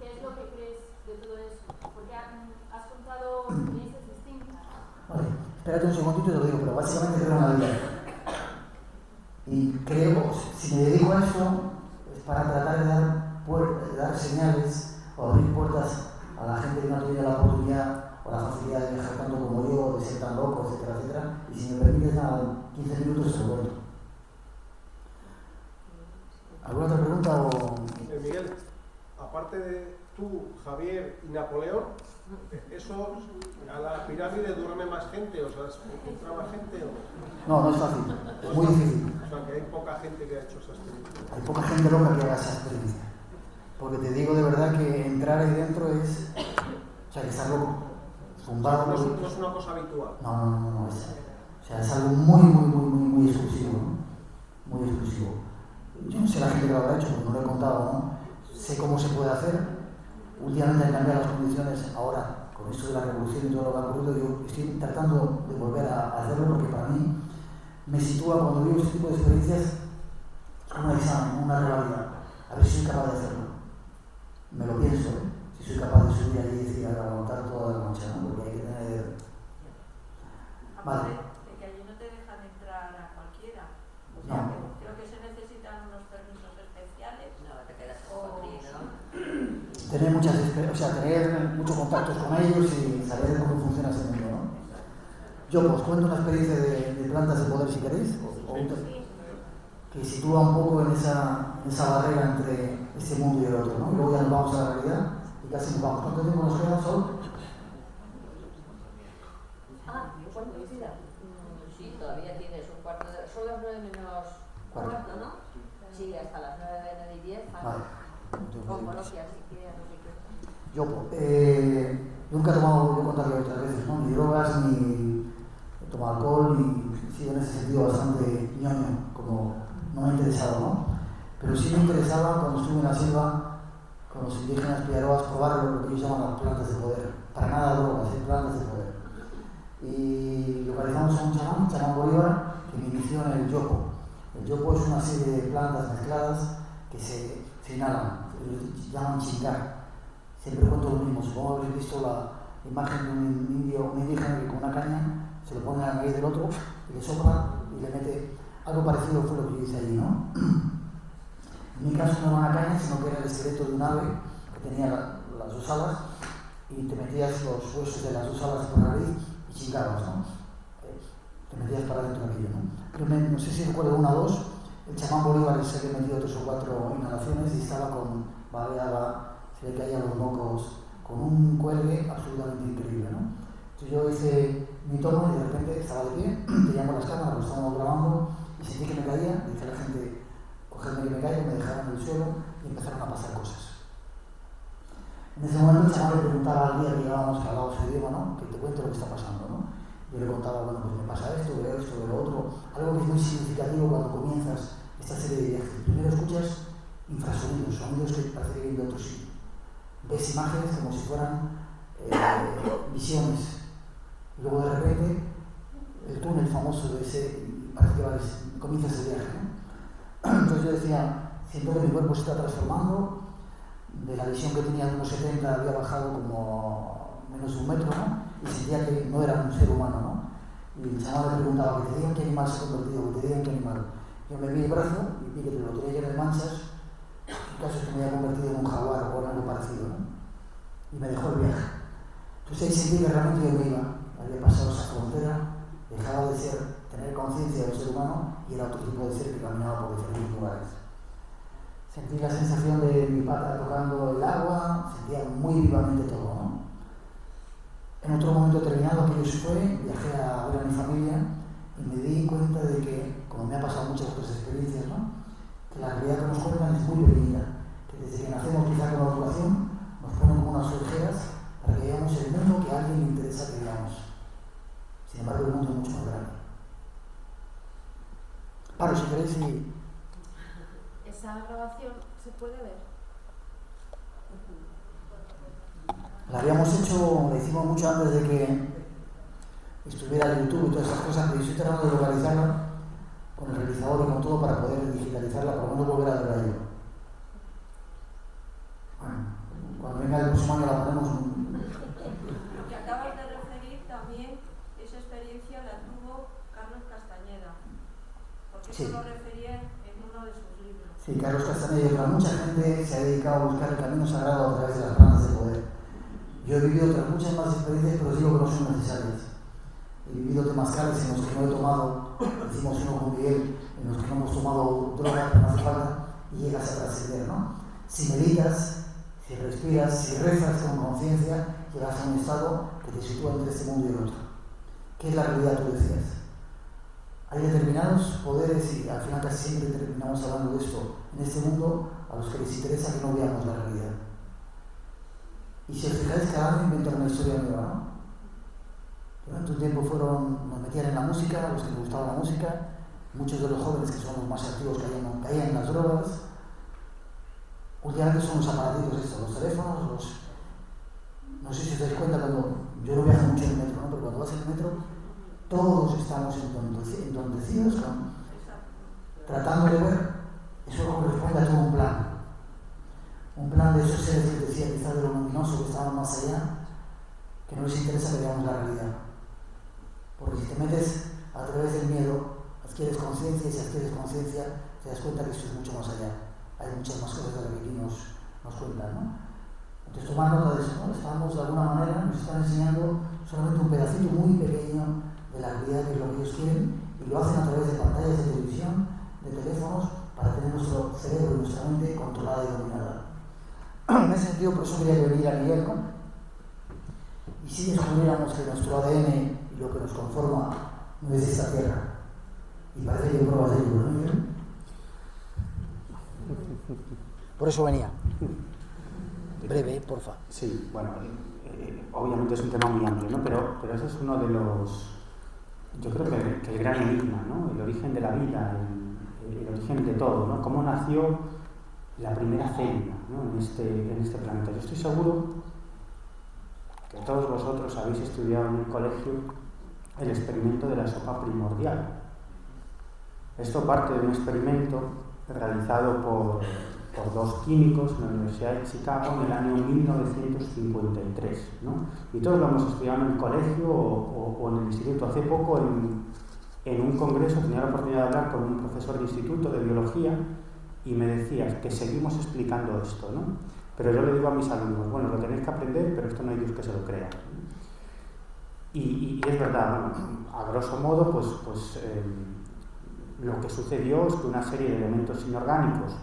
¿Qué es lo que crees de todo eso? Porque has contado experiencias distintas. Vale, espérate un segundito y te lo digo, pero básicamente creo en la vida. Y creo, si me dedico a esto, es para tratar de dar señales o abrir puertas a la gente que no ha tenido la oportunidad o la facilidad de viajar tanto como yo, de ser tan loco, etcétera, etcétera. Y si me permites, nada, 15 minutos se lo cuento. ¿Alguna otra pregunta o...? Miguel, aparte de tú, Javier y Napoleón, ¿eso a la pirámide duerme más gente? O sea, ¿encuentra más gente o...? No, no es fácil, es muy difícil. O sea, que hay poca gente que ha hecho esa experiencia. Hay poca gente loca que haga esa experiencia. Porque te digo de verdad que entrar ahí dentro es... O sea, que estar loco, zumbado... No es una cosa habitual. No, es algo muy exclusivo, ¿no? Muy exclusivo. Yo no sé la gente que lo habrá hecho, porque no lo he contado, ¿no? Sé cómo se puede hacer. Últimamente han cambiado las condiciones, ahora, con esto de la revolución y todo lo que ha ocurrido, yo estoy tratando de volver a hacerlo porque para mí me sitúa cuando vivo este tipo de experiencias como un examen, una realidad. A ver si soy capaz de hacerlo. Me lo pienso, si soy capaz de subir allí y decir, aguantar toda la noche, ¿no? Porque hay que tener... Aparte de que allí no te dejan entrar a cualquiera. O sea, No. creo que se necesitan unos permisos especiales. No, te quedas O- Tener tener muchos contactos con ellos y saber cómo funciona ese mundo, ¿no? Yo os cuento una experiencia de plantas de poder si queréis, que sitúa un poco en esa barrera entre este mundo y el otro, ¿no? Y luego ya nos vamos a la realidad y casi nos vamos. ¿Cuánto tiempo nos queda, Sol? ¿Cuánto me queda? Sí, todavía tienes un cuarto de... Son las 9 menos cuarto, ¿no? Sí, hasta las 9 y 10. Vale. Con coloquias, si quieres, no sé qué. Yo nunca he tomado, yo he contado otras veces, ¿no? Ni drogas, ni he tomado alcohol, ni he sido en ese sentido bastante ñoño, como no me ha interesado, ¿no? Pero sí me interesaba cuando estuve en la selva con los indígenas piaroas probar lo que ellos llaman las plantas de poder. Para nada drogas, plantas de poder. Y localizamos a un chamán Bolívar, que me inició en el yopo. El yopo es una serie de plantas mezcladas que se inhalan, se llaman chingar. Siempre cuento lo mismo, supongo que habéis visto la imagen de un indígena que con una caña se lo pone a la nariz del otro y le sopla y le mete. Algo parecido fue lo que yo hice allí, ¿no? En mi caso no era una caña, sino que era el esqueleto de un ave que tenía las dos alas y te metías los huesos de las dos alas por la nariz y chingabas, ¿no? Te metías para dentro de aquello, ¿no? Yo no sé si recuerdo una o dos, el chamán Bolívar se había metido 3 o 4 inhalaciones y estaba babeaba, se le caían los mocos, con un cuelgue absolutamente increíble, ¿no? Entonces yo hice mi tono y de repente estaba de pie, teníamos las cámaras, lo estábamos grabando y sentí que me caía, dije a la gente, cogedme que me caigo, me dejaron en el suelo y empezaron a pasar cosas. En ese momento el chamán le preguntaba al día que llevábamos, que hablaba su idioma, ¿no? Que te cuente lo que está pasando, ¿no? Yo le contaba, bueno, pues me pasa esto, veo lo otro, algo que es muy significativo cuando comienzas esta serie de viajes. Primero escuchas infrasonidos, sonidos que parece que vienen de otro sitio. Ves imágenes como si fueran visiones. Y luego de repente el túnel famoso de ese, parece que comienzas el viaje, ¿no? Entonces yo decía, siento que mi cuerpo se está transformando, de la visión que tenía de unos 70 había bajado como menos de 1 metro, ¿no? Y sentía que no era un ser humano, ¿no? Y el chamán le preguntaba, que te digan qué animal se ha convertido, que te digan qué animal. Yo me vi el brazo y vi que lo tenía lleno de manchas, en caso que me había convertido en un jaguar o en algo parecido, ¿no? Y me dejó el viaje. Entonces ahí sentí que realmente yo me iba, había pasado esa frontera, dejaba de tener conciencia del ser humano y era otro tipo de ser que caminaba por diferentes lugares. Sentí la sensación de mi pata tocando el agua, sentía muy vivamente todo, ¿no? En otro momento determinado aquello se fue, viajé a ver a mi familia y me di cuenta de que, como me ha pasado muchas otras experiencias, ¿no? Que la realidad que nos cuentan es muy pequeñita, que desde que nacemos quizá con la educación nos ponen como unas orejeras para que veamos el mundo que a alguien le interesa que veamos. Sin embargo, el mundo es mucho más grande. Paro, si queréis, y... ¿Esa grabación se puede ver? La habíamos hecho, la hicimos mucho antes de que estuviera en YouTube y todas esas cosas, pero yo estoy tratando de localizarla con el realizador y con todo para poder digitalizarla, por lo menos volver a verla yo. Bueno, cuando venga el próximo año la ponemos. Lo que acabas de referir también, esa experiencia la tuvo Carlos Castañeda, porque Sí. eso lo refería en uno de sus libros. Sí, Carlos Castañeda, mucha gente se ha dedicado a buscar el camino sagrado a través de las plantas de poder. Yo he vivido otras muchas más experiencias, pero digo que no son necesarias. He vivido temazcales en los que no he tomado, hicimos uno con Miguel, en los que no hemos tomado droga, que no hace falta, y llegas a trascender, ¿no? Si meditas, si respiras, si rezas con conciencia, llegas a un estado que te sitúa entre este mundo y el otro. ¿Qué es la realidad? Tú decías. Hay determinados poderes, y al final casi siempre terminamos hablando de esto, en este mundo, a los que les interesa que no veamos la realidad. Y si os fijáis, cada año inventan una historia nueva, ¿no? Durante un tiempo nos metían en la música, a los que les gustaba la música, muchos de los jóvenes que son los más activos caían en las drogas. Últimamente son los aparatitos estos, los teléfonos, no sé si os dais cuenta cuando, yo no viajo mucho en el metro, ¿no? Pero cuando vas en el metro, todos estamos entontecidos tratando de ver, eso corresponde a todo un plan de esos seres que decía quizás de lo luminoso que estaban más allá, que no les interesa que veamos la realidad. Porque si te metes a través del miedo, adquieres conciencia, y si adquieres conciencia, te das cuenta que esto es mucho más allá. Hay muchas más cosas de las que aquí nos cuentan, ¿no? Entonces, tomar nota de eso, ¿no? Estamos, de alguna manera, nos están enseñando solamente un pedacito muy pequeño de la realidad, que es lo que ellos quieren, y lo hacen a través de pantallas de televisión, de teléfonos, para tener nuestro cerebro y nuestra mente controlada y dominada. En ese sentido, por eso quería que viniera Miguel, ¿no? Y si descubriéramos que nuestro ADN y lo que nos conforma no es de esta tierra, y parece que hay pruebas de ello, ¿no, Miguel? Por eso venía. Breve, porfa. Sí, bueno, obviamente es un tema muy amplio, ¿no? Pero ese es uno de los, yo creo que el gran enigma, ¿no? El origen de la vida, el origen de todo, ¿no? Cómo nació la primera célula, ¿no? en este planeta. Yo estoy seguro que todos vosotros habéis estudiado en el colegio el experimento de la sopa primordial. Esto parte de un experimento realizado por dos químicos en la Universidad de Chicago en el año 1953, ¿no? Y todos lo hemos estudiado en el colegio o en el instituto. Hace poco, en un congreso, tenía la oportunidad de hablar con un profesor de instituto de biología y me decía que seguimos explicando esto, ¿no? Pero yo le digo a mis alumnos, bueno, lo tenéis que aprender, pero esto no hay Dios que se lo crea. Y es verdad, bueno, a grosso modo, lo que sucedió es que una serie de elementos inorgánicos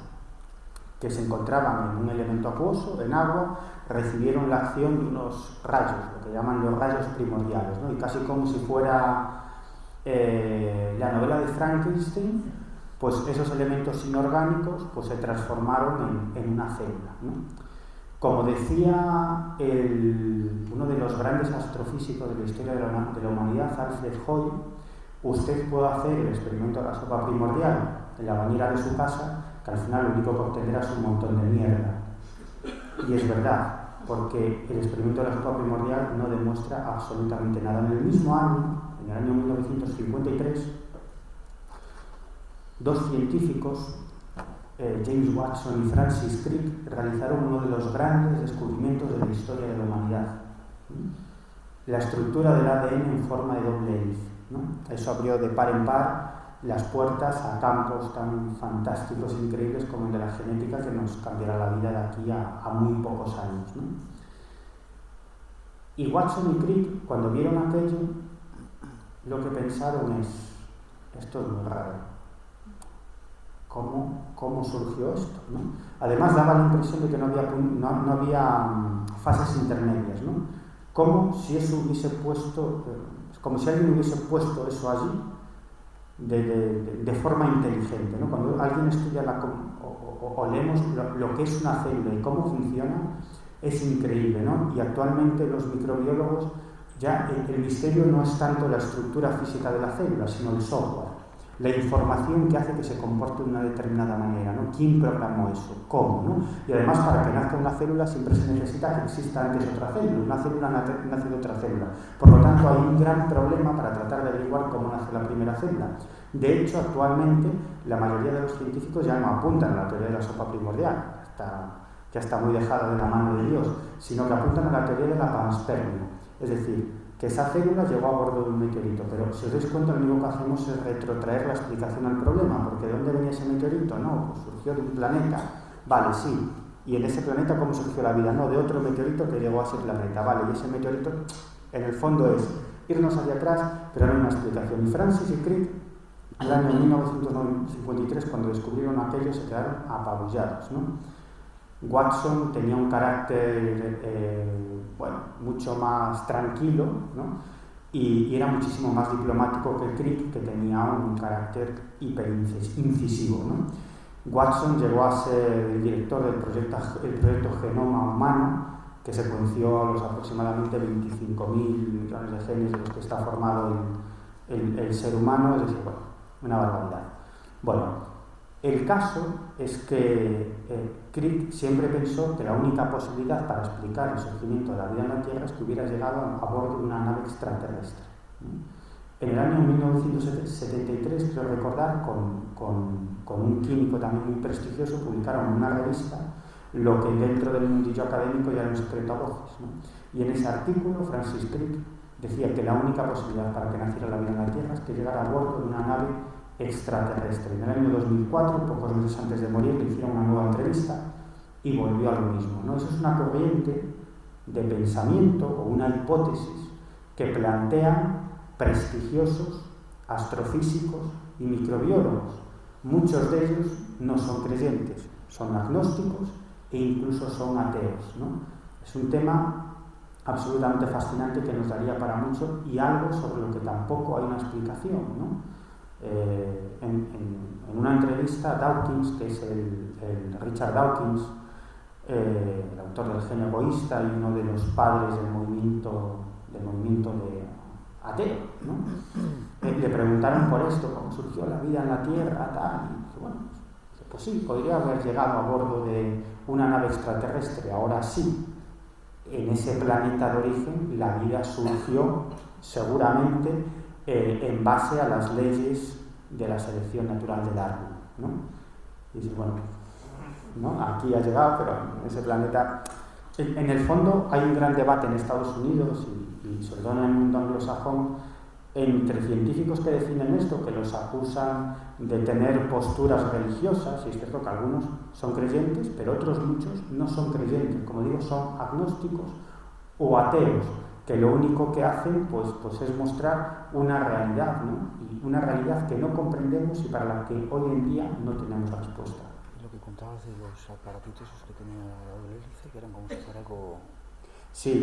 que se encontraban en un elemento acuoso, en agua, recibieron la acción de unos rayos, lo que llaman los rayos primordiales, ¿no? Y casi como si fuera la novela de Frankenstein, pues esos elementos inorgánicos pues se transformaron en una célula, ¿no? Como decía uno de los grandes astrofísicos de la historia de la humanidad, Alfred Hoyle, usted puede hacer el experimento de la sopa primordial en la bañera de su casa, que al final lo único que obtendrá es un montón de mierda. Y es verdad, porque el experimento de la sopa primordial no demuestra absolutamente nada. En el mismo año, en el año 1953, dos científicos, James Watson y Francis Crick, realizaron uno de los grandes descubrimientos de la historia de la humanidad: la estructura del ADN en forma de doble hélice, ¿no? Eso abrió de par en par las puertas a campos tan fantásticos e increíbles como el de la genética, que nos cambiará la vida de aquí a muy pocos años, ¿no? Y Watson y Crick, cuando vieron aquello, lo que pensaron es: esto es muy raro. ¿Cómo surgió esto, ¿no? Además, daba la impresión de que no había fases intermedias, ¿no? Como si alguien hubiese puesto eso allí de forma inteligente, ¿no? Cuando alguien estudia o leemos lo que es una célula y cómo funciona, es increíble, ¿no? Y actualmente los microbiólogos, ya el misterio no es tanto la estructura física de la célula, sino el software, la información que hace que se comporte de una determinada manera, ¿no? ¿Quién programó eso? ¿Cómo? ¿No? Y además, para que nazca una célula siempre se necesita que exista antes otra célula. Una célula nace de otra célula. Por lo tanto, hay un gran problema para tratar de averiguar cómo nace la primera célula. De hecho, actualmente, la mayoría de los científicos ya no apuntan a la teoría de la sopa primordial, ya está muy dejada de la mano de Dios, sino que apuntan a la teoría de la panspermia. Es decir, que esa célula llegó a bordo de un meteorito, pero si os dais cuenta, lo único que hacemos es retrotraer la explicación al problema, porque ¿de dónde venía ese meteorito? No, pues surgió de un planeta. Vale, sí. ¿Y en ese planeta cómo surgió la vida? No, de otro meteorito que llegó a ese planeta. Vale, y ese meteorito, en el fondo, es irnos hacia atrás, pero no hay una explicación. Y Francis y Crick, en el año 1953, cuando descubrieron aquello, se quedaron apabullados, ¿no? Watson tenía un carácter mucho más tranquilo, ¿no? Y era muchísimo más diplomático que Crick, que tenía un carácter hiperincisivo, ¿no? Watson llegó a ser el director del proyecto Genoma Humano, que secuenció a los aproximadamente 25.000 millones de genes de los que está formado el ser humano, es decir, una barbaridad. Bueno, el caso es que Crick siempre pensó que la única posibilidad para explicar el surgimiento de la vida en la Tierra es que hubiera llegado a bordo de una nave extraterrestre, ¿no? En el año 1973, creo recordar, con un químico también muy prestigioso, publicaron en una revista lo que dentro del mundillo académico ya era un secreto a voces, ¿no? Y en ese artículo, Francis Crick decía que la única posibilidad para que naciera la vida en la Tierra es que llegara a bordo de una nave extraterrestre. En el año 2004, pocos meses antes de morir, le hicieron una nueva entrevista y volvió a lo mismo, ¿no? Eso es una corriente de pensamiento o una hipótesis que plantean prestigiosos astrofísicos y microbiólogos. Muchos de ellos no son creyentes, son agnósticos e incluso son ateos, ¿no? Es un tema absolutamente fascinante que nos daría para mucho y algo sobre lo que tampoco hay una explicación, ¿no? En una entrevista, Dawkins, que es el Richard Dawkins, el autor del Genio Egoísta y uno de los padres del movimiento de ateo, ¿no? Le preguntaron por esto, cómo surgió la vida en la Tierra, tal, y dice, bueno, pues sí, podría haber llegado a bordo de una nave extraterrestre, ahora sí. En ese planeta de origen la vida surgió seguramente en base a las leyes de la selección natural de Darwin, ¿no? Y dice, bueno, ¿no? Aquí ha llegado, pero en ese planeta... En el fondo hay un gran debate en Estados Unidos y sobre todo en el mundo anglosajón entre científicos que definen esto, que los acusan de tener posturas religiosas, y es cierto que algunos son creyentes, pero otros muchos no son creyentes, como digo, son agnósticos o ateos, que lo único que hacen pues es mostrar una realidad, ¿no? Y una realidad que no comprendemos y para la que hoy en día no tenemos respuesta. Lo que contabas de los aparatitos esos que tenía la doble hélice, que eran como si fuera algo... Sí,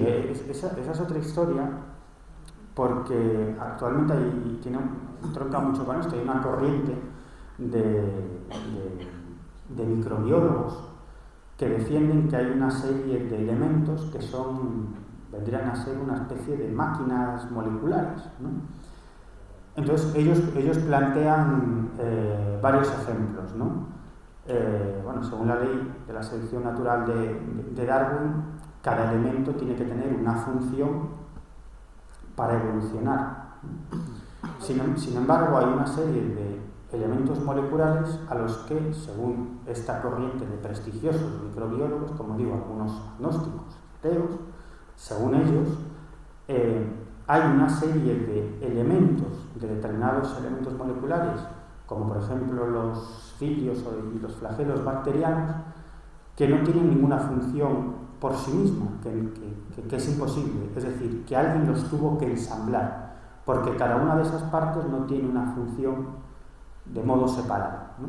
esa es otra historia, porque actualmente tronca mucho con esto, hay una corriente de microbiólogos que defienden que hay una serie de elementos que vendrían a ser una especie de máquinas moleculares, ¿no? Entonces ellos plantean varios ejemplos, ¿no? Bueno, según la ley de la selección natural de Darwin, cada elemento tiene que tener una función para evolucionar. Sin embargo, hay una serie de elementos moleculares a los que, según esta corriente de prestigiosos microbiólogos, como digo, algunos agnósticos, ateos, según ellos, hay una serie de elementos, de determinados elementos moleculares, como por ejemplo los cilios y los flagelos bacterianos, que no tienen ninguna función por sí misma, que es imposible, es decir, que alguien los tuvo que ensamblar, porque cada una de esas partes no tiene una función de modo separado, ¿no?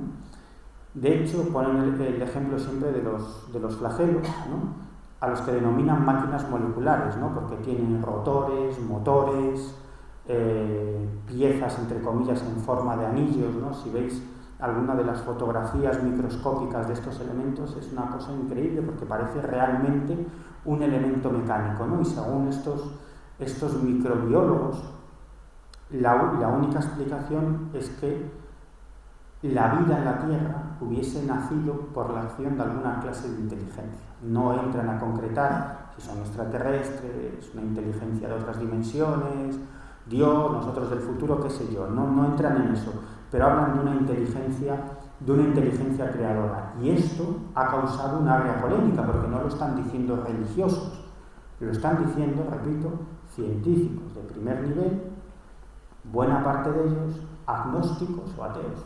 De hecho, ponen el ejemplo siempre de los flagelos, ¿no? A los que denominan máquinas moleculares, ¿no? Porque tienen rotores, motores, piezas entre comillas en forma de anillos, ¿no? Si veis alguna de las fotografías microscópicas de estos elementos es una cosa increíble porque parece realmente un elemento mecánico, ¿no? Y según estos microbiólogos, la única explicación es que la vida en la Tierra hubiese nacido por la acción de alguna clase de inteligencia. No entran a concretar si son extraterrestres, una inteligencia de otras dimensiones, Dios, nosotros del futuro, qué sé yo, no entran en eso, pero hablan de una inteligencia creadora. Y esto ha causado una agria polémica, porque no lo están diciendo religiosos, lo están diciendo, repito, científicos de primer nivel, buena parte de ellos agnósticos o ateos.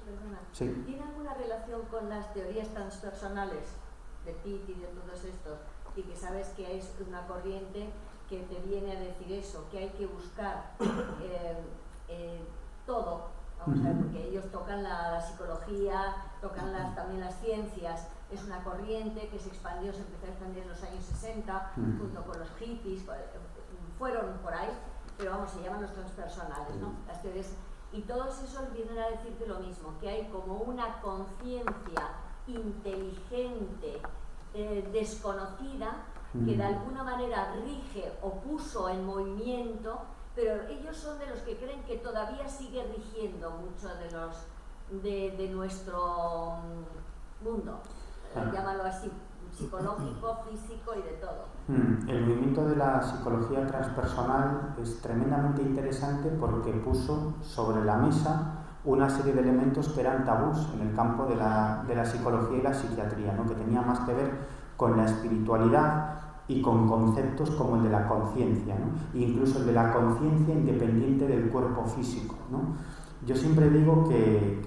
Perdona, Sí. ¿tiene alguna relación con las teorías transpersonales de Pitt y de todos estos? Y que sabes que es una corriente que te viene a decir eso, que hay que buscar todo, vamos a ver, porque ellos tocan la psicología, tocan también las ciencias. Es una corriente que se expandió, se empezó a expandir en los años 60, junto con los hippies, fueron por ahí, pero vamos, se llaman los transpersonales, ¿no? Las teorías. Y todos esos vienen a decirte lo mismo, que hay como una conciencia inteligente, desconocida, que de alguna manera rige o puso en movimiento, pero ellos son de los que creen que todavía sigue rigiendo mucho de nuestro mundo, llámalo así, psicológico, físico y de todo. El movimiento de la psicología transpersonal es tremendamente interesante porque puso sobre la mesa una serie de elementos que eran tabús en el campo de la psicología y la psiquiatría, ¿no? Que tenía más que ver con la espiritualidad y con conceptos como el de la conciencia, ¿no? Incluso el de la conciencia independiente del cuerpo físico, ¿no? Yo siempre digo que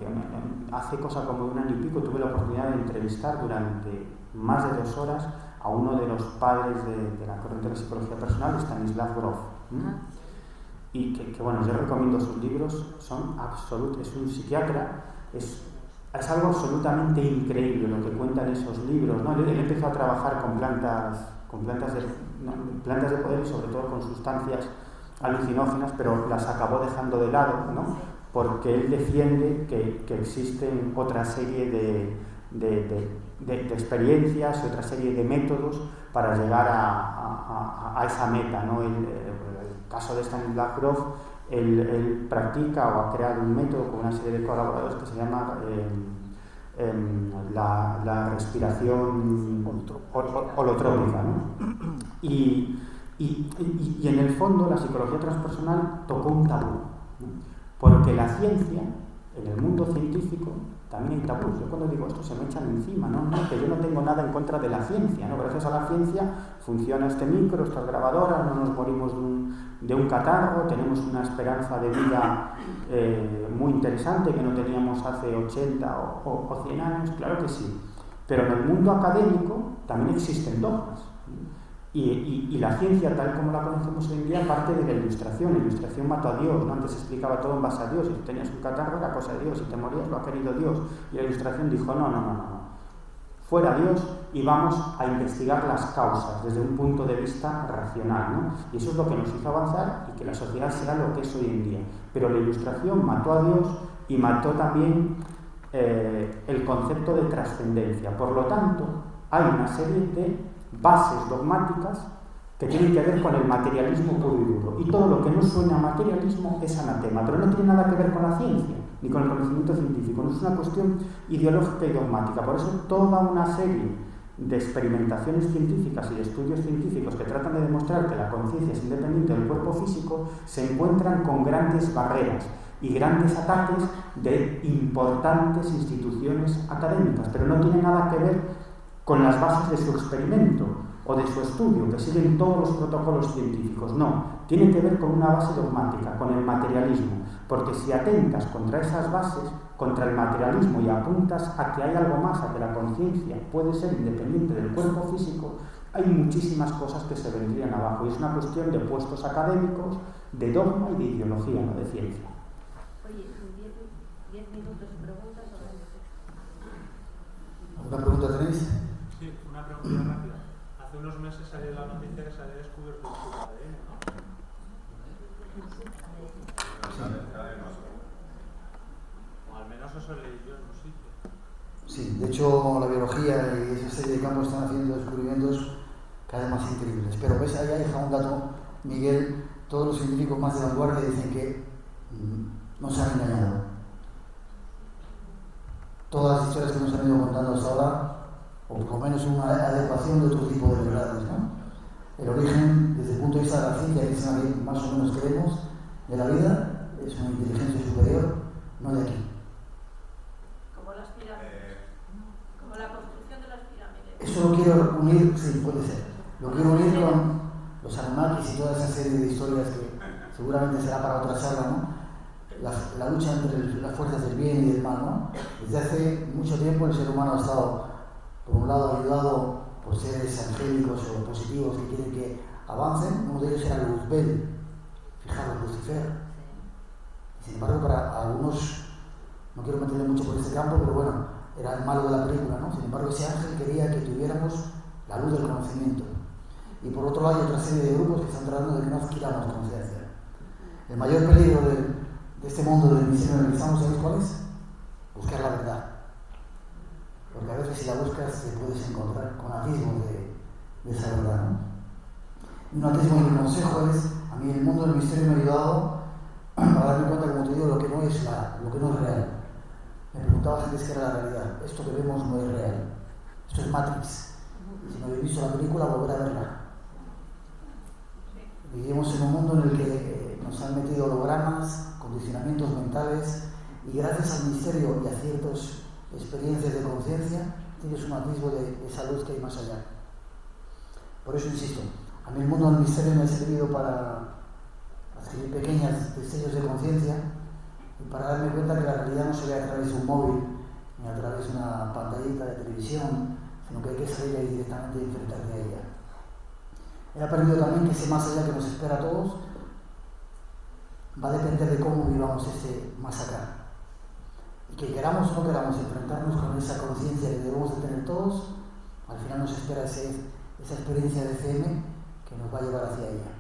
hace cosa como de un año y pico tuve la oportunidad de entrevistar durante más de 2 horas a uno de los padres de la corriente de la psicología personal, Stanislav Grof. Y que bueno, yo recomiendo sus libros, son absolutos, es un psiquiatra, es algo absolutamente increíble lo que cuentan esos libros, ¿no? Él empezó a trabajar con plantas de poder y sobre todo con sustancias alucinógenas, y las acabó dejando de lado, ¿no? Porque él defiende que existen otra serie de experiencias y otra serie de métodos para llegar a esa meta, ¿no? El caso de Stanislav Grof, él practica o ha creado un método con una serie de colaboradores que se llama la respiración holotrópica, ¿no? Y en el fondo la psicología transpersonal tocó un tabú, ¿no? Porque la ciencia, en el mundo científico, también hay tabús. Yo cuando digo esto se me echan encima, ¿no? Que yo no tengo nada en contra de la ciencia, ¿no? Gracias a la ciencia funciona este micro, estas grabadoras, no nos morimos de un catarro, tenemos una esperanza de vida muy interesante que no teníamos hace 80 o 100 años, claro que sí. Pero en el mundo académico también existen dogmas. Y la ciencia, tal como la conocemos hoy en día, parte de la ilustración. La ilustración mató a Dios, ¿no? Antes se explicaba todo en base a Dios. Si tenías un catarro, era cosa de Dios. Si te morías, lo ha querido Dios. Y la ilustración dijo, no. Fuera Dios y vamos a investigar las causas desde un punto de vista racional, ¿no? Y eso es lo que nos hizo avanzar y que la sociedad sea lo que es hoy en día. Pero la ilustración mató a Dios y mató también el concepto de trascendencia. Por lo tanto, hay una serie de bases dogmáticas que tienen que ver con el materialismo puro y duro. Y todo lo que no suena a materialismo es anatema, pero no tiene nada que ver con la ciencia, ni con el conocimiento científico. No es una cuestión ideológica y dogmática. Por eso toda una serie de experimentaciones científicas y de estudios científicos que tratan de demostrar que la conciencia es independiente del cuerpo físico se encuentran con grandes barreras y grandes ataques de importantes instituciones académicas, pero no tiene nada que ver con las bases de su experimento o de su estudio, que siguen todos los protocolos científicos. No, tiene que ver con una base dogmática, con el materialismo, porque si atentas contra esas bases, contra el materialismo y apuntas a que hay algo más, a que la conciencia puede ser independiente del cuerpo físico, hay muchísimas cosas que se vendrían abajo y es una cuestión de puestos académicos, de dogma y de ideología, no de ciencia. Oye, 10 minutos de preguntas sobre el texto. ¿Alguna pregunta tenéis? Sí, una pregunta rápida. Hace unos meses salió la noticia que se había descubierto el ADN, ¿no? O al menos eso leí yo en un sitio. Sí, de hecho la biología y esa serie de campos están haciendo descubrimientos cada vez más increíbles. Pero ves, ahí deja un dato, Miguel, todos los científicos más de vanguardia dicen que nos han engañado. Todas las historias que nos han ido contando hasta ahora, o por lo menos una adecuación de otro tipo de verdades, ¿no? El origen, desde el punto de vista de la ciencia, que es la que más o menos creemos, de la vida, es una inteligencia superior, no de aquí. Como las pirámides. Como la construcción de las pirámides. Eso lo quiero unir, sí, puede ser. Lo quiero unir con los Anunnakis y toda esa serie de historias que seguramente será para otra charla, ¿no? La lucha entre las fuerzas del bien y del mal, ¿no? Desde hace mucho tiempo el ser humano ha estado, por un lado, ayudado por seres angélicos o positivos que quieren que avancen. Uno de ellos era Luzbel, fijaros, Lucifer. Sin embargo, para algunos, no quiero meterle mucho por este campo, pero bueno, era el malo de la película, ¿no? Sin embargo, ese ángel quería que tuviéramos la luz del conocimiento. Y por otro lado hay otra serie de grupos que están tratando de que no adquiramos conciencia. El mayor peligro de este mundo del misterio en el que estamos, ¿sabéis cuál es? Buscar la verdad. Porque a veces si la buscas te puedes encontrar con atismos de esa verdad, ¿no? Y un atismo y mi consejo es, a mí el mundo del misterio me ha ayudado para darme cuenta, como te digo, lo que no es real. Me preguntaba antes qué era la realidad. Esto que vemos no es real. Esto es Matrix. si no habéis visto la película, volver a verla. Vivimos en un mundo en el que nos han metido hologramas, condicionamientos mentales, y gracias al misterio y a ciertas experiencias de conciencia tienes un atisbo de esa luz que hay más allá. Por eso insisto, a mí el mundo del misterio me ha servido para adquirir pequeños destellos de conciencia y para darme cuenta que la realidad no se ve a través de un móvil ni a través de una pantallita de televisión, sino que hay que salir ahí directamente y enfrentarte a ella. He aprendido también que ese más allá que nos espera a todos va a depender de cómo vivamos este más acá. Y que queramos o no queramos enfrentarnos con esa conciencia que debemos de tener todos, al final nos espera esa experiencia de CM que nos va a llevar hacia ella.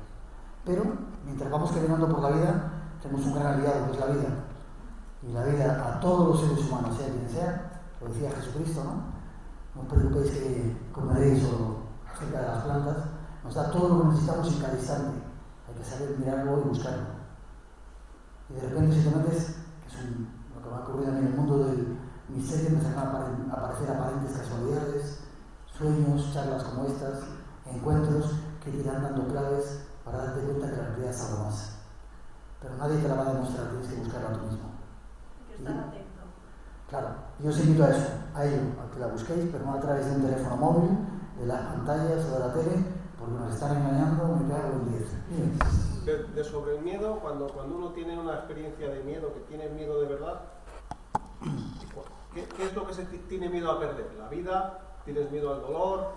Pero, mientras vamos caminando por la vida, tenemos un gran aliado, que es la vida. Y la vida a todos los seres humanos, sea quien sea, lo decía Jesucristo, ¿no? No os preocupéis que comeréis o acerca de las plantas, nos da todo lo que necesitamos en cada instante. Hay que saber mirarlo y buscarlo. Y de repente, si te metes, que es lo que me ha ocurrido a mí en el mundo del misterio, empiezan a aparecer aparentes casualidades, sueños, charlas como estas, encuentros que te irán dando claves para darte cuenta que la realidad es algo más. Pero nadie te la va a demostrar, tienes que buscarla tú mismo. Hay que estar atento. Claro, yo os invito a eso, a ello, a que la busquéis, pero no a través de un teléfono móvil, de las pantallas o de la tele, porque nos están engañando, me cago en 10. De sobre el miedo, cuando uno tiene una experiencia de miedo, que tiene miedo de verdad, ¿qué es lo que se tiene miedo a perder? ¿La vida? ¿Tienes miedo al dolor?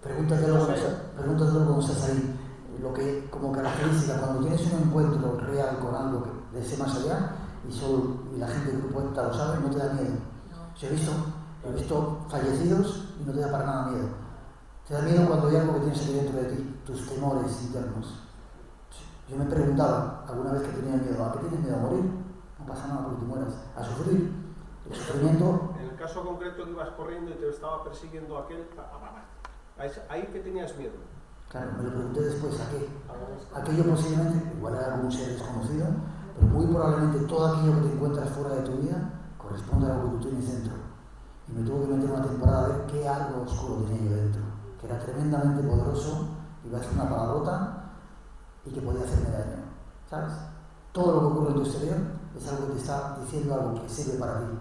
Pregúntatelo cuando estás ahí. Lo que, como característica, cuando tienes un encuentro real con algo de ese más allá, y la gente del grupo ETA lo sabe, no te da miedo. Yo he visto fallecidos y no te da para nada miedo. Te da miedo cuando hay algo que tienes aquí dentro de ti, tus temores internos. Yo me preguntaba alguna vez que tenía miedo, ¿a qué tienes miedo? ¿A morir? No pasa nada porque te mueras. ¿A sufrir? El sufrimiento... En el caso concreto que ibas corriendo y te estaba persiguiendo aquel, ahí que tenías miedo. Claro, me lo pregunté después, ¿a qué? Aquello posiblemente, igual era algún ser desconocido, pero muy probablemente todo aquello que te encuentras fuera de tu vida corresponde a algo que tú tienes dentro. Y me tuve que meter una temporada a ver qué algo oscuro tenía yo dentro, que era tremendamente poderoso, iba a ser una palabrota y que podía hacerme daño. ¿Sabes? Todo lo que ocurre en tu exterior es algo que te está diciendo algo que sirve para ti.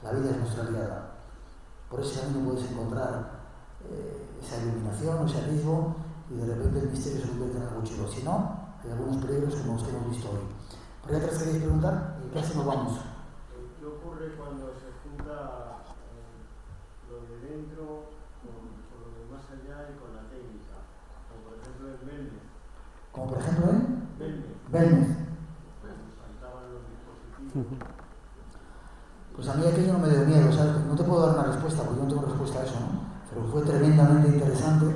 La vida es nuestra aliada. Por ese camino puedes encontrar esa iluminación, ese atisbo, y de repente el misterio se convierte en algo chulo. Si no, hay algunos peligros como los que hemos visto hoy. ¿Por ahí atrás queréis preguntar? ¿Y qué hacemos? Vamos. ¿Qué ocurre cuando se junta lo de dentro con lo de más allá y con la técnica? Como por ejemplo en Belmez. ¿Como por ejemplo en? Belmez. Saltaban los dispositivos. Pues a mí aquello no me dio miedo, ¿sabes? No te puedo dar una respuesta, porque yo no tengo respuesta a eso, ¿no? Pero fue tremendamente interesante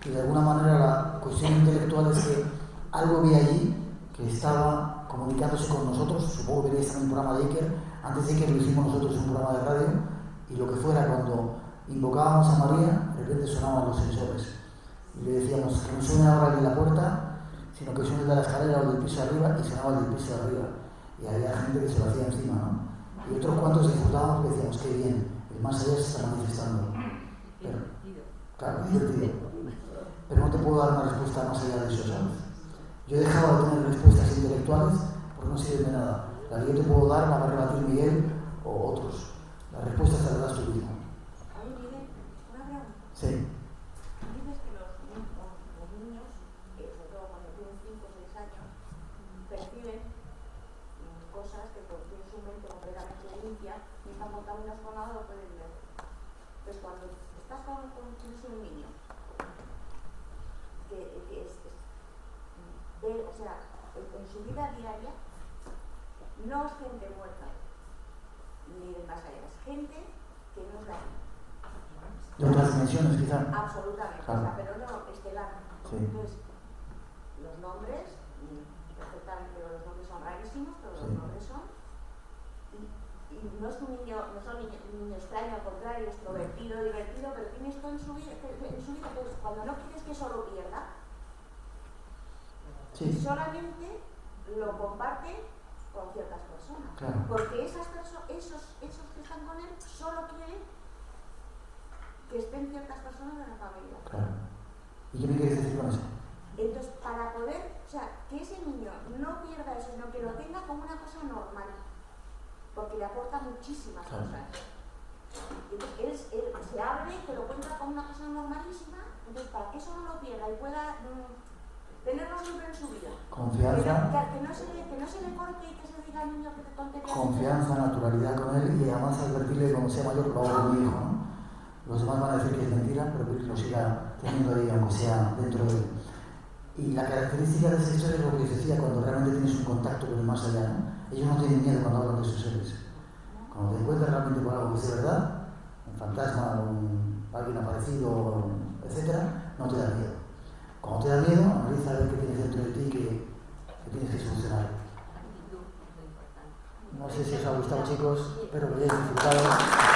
y de alguna manera la cuestión intelectual es que algo vi allí que estaba comunicándose con nosotros. Supongo que veréis también un programa de Iker. Antes de Iker lo hicimos nosotros en un programa de radio, y lo que fuera, cuando invocábamos a María, de repente sonaban los sensores y le decíamos que no suene ahora el de la puerta, sino que suene el de la escalera o el del piso de arriba, y sonaba el del piso de arriba, y había gente que se lo hacía encima, ¿no? Y otros cuantos disfrutábamos y decíamos, qué bien, el más allá se está manifestando. Pero, claro, divertido. Pero no te puedo dar una respuesta más allá de eso, ¿sabes? Yo he dejado de tener respuestas intelectuales porque no sirven de nada. La que yo te puedo dar la va a rebatir Miguel o otros. Las respuestas te las das tú mismo. A ver, Miguel, una pregunta. Sí. Dices que los niños, sobre todo cuando tienen 5 o 6 años, perciben cosas que tienen su mente completamente limpia y están contaminados con nada, lo pueden ver. Pues cuando estás con un niño que ve, o sea, en su vida diaria, no es gente muerta ni de más allá, es gente que no es la vida. De otras dimensiones, quizá. Absolutamente, Claro. o sea, pero no estelar. Sí. Entonces, los nombres, perfectamente, los nombres son rarísimos, pero Sí. los nombres son. Y no es un niño, no son un niño extraño, al contrario, extrovertido, divertido, pero tiene esto en su vida, pues cuando no quieres que eso lo pierda, Sí. solamente lo comparte con ciertas personas. Claro. Porque esos que están con él solo quieren que que estén ciertas personas en la familia. Claro. ¿Y qué me quieres decir con eso? Entonces, para poder, o sea, que ese niño no pierda eso, sino que lo tenga como una cosa normal, porque le aporta muchísimas cosas. Entonces, él se abre, te lo cuenta como una cosa normalísima, entonces para que eso no lo pierda y pueda tenerlo siempre en su vida. Confianza. Que no se le corte y que se diga al niño que te tonterías. Confianza, naturalidad con él y además advertirle cuando sea mayor, lo hago con mi hijo, ¿no? Los demás van a decir que es mentira, pero que lo siga teniendo ahí, aunque sea dentro de él. Y la característica de esa historia es lo que les decía, cuando realmente tienes un contacto con el más allá, ¿no? Ellos no tienen miedo cuando hablan de sus seres. Cuando te encuentras realmente con algo que es de verdad, un fantasma, alguien aparecido, etc., no te da miedo. Cuando te da miedo, analiza a ver qué tienes dentro de ti que tienes que solucionar. No sé si os ha gustado, chicos, espero que hayáis disfrutado.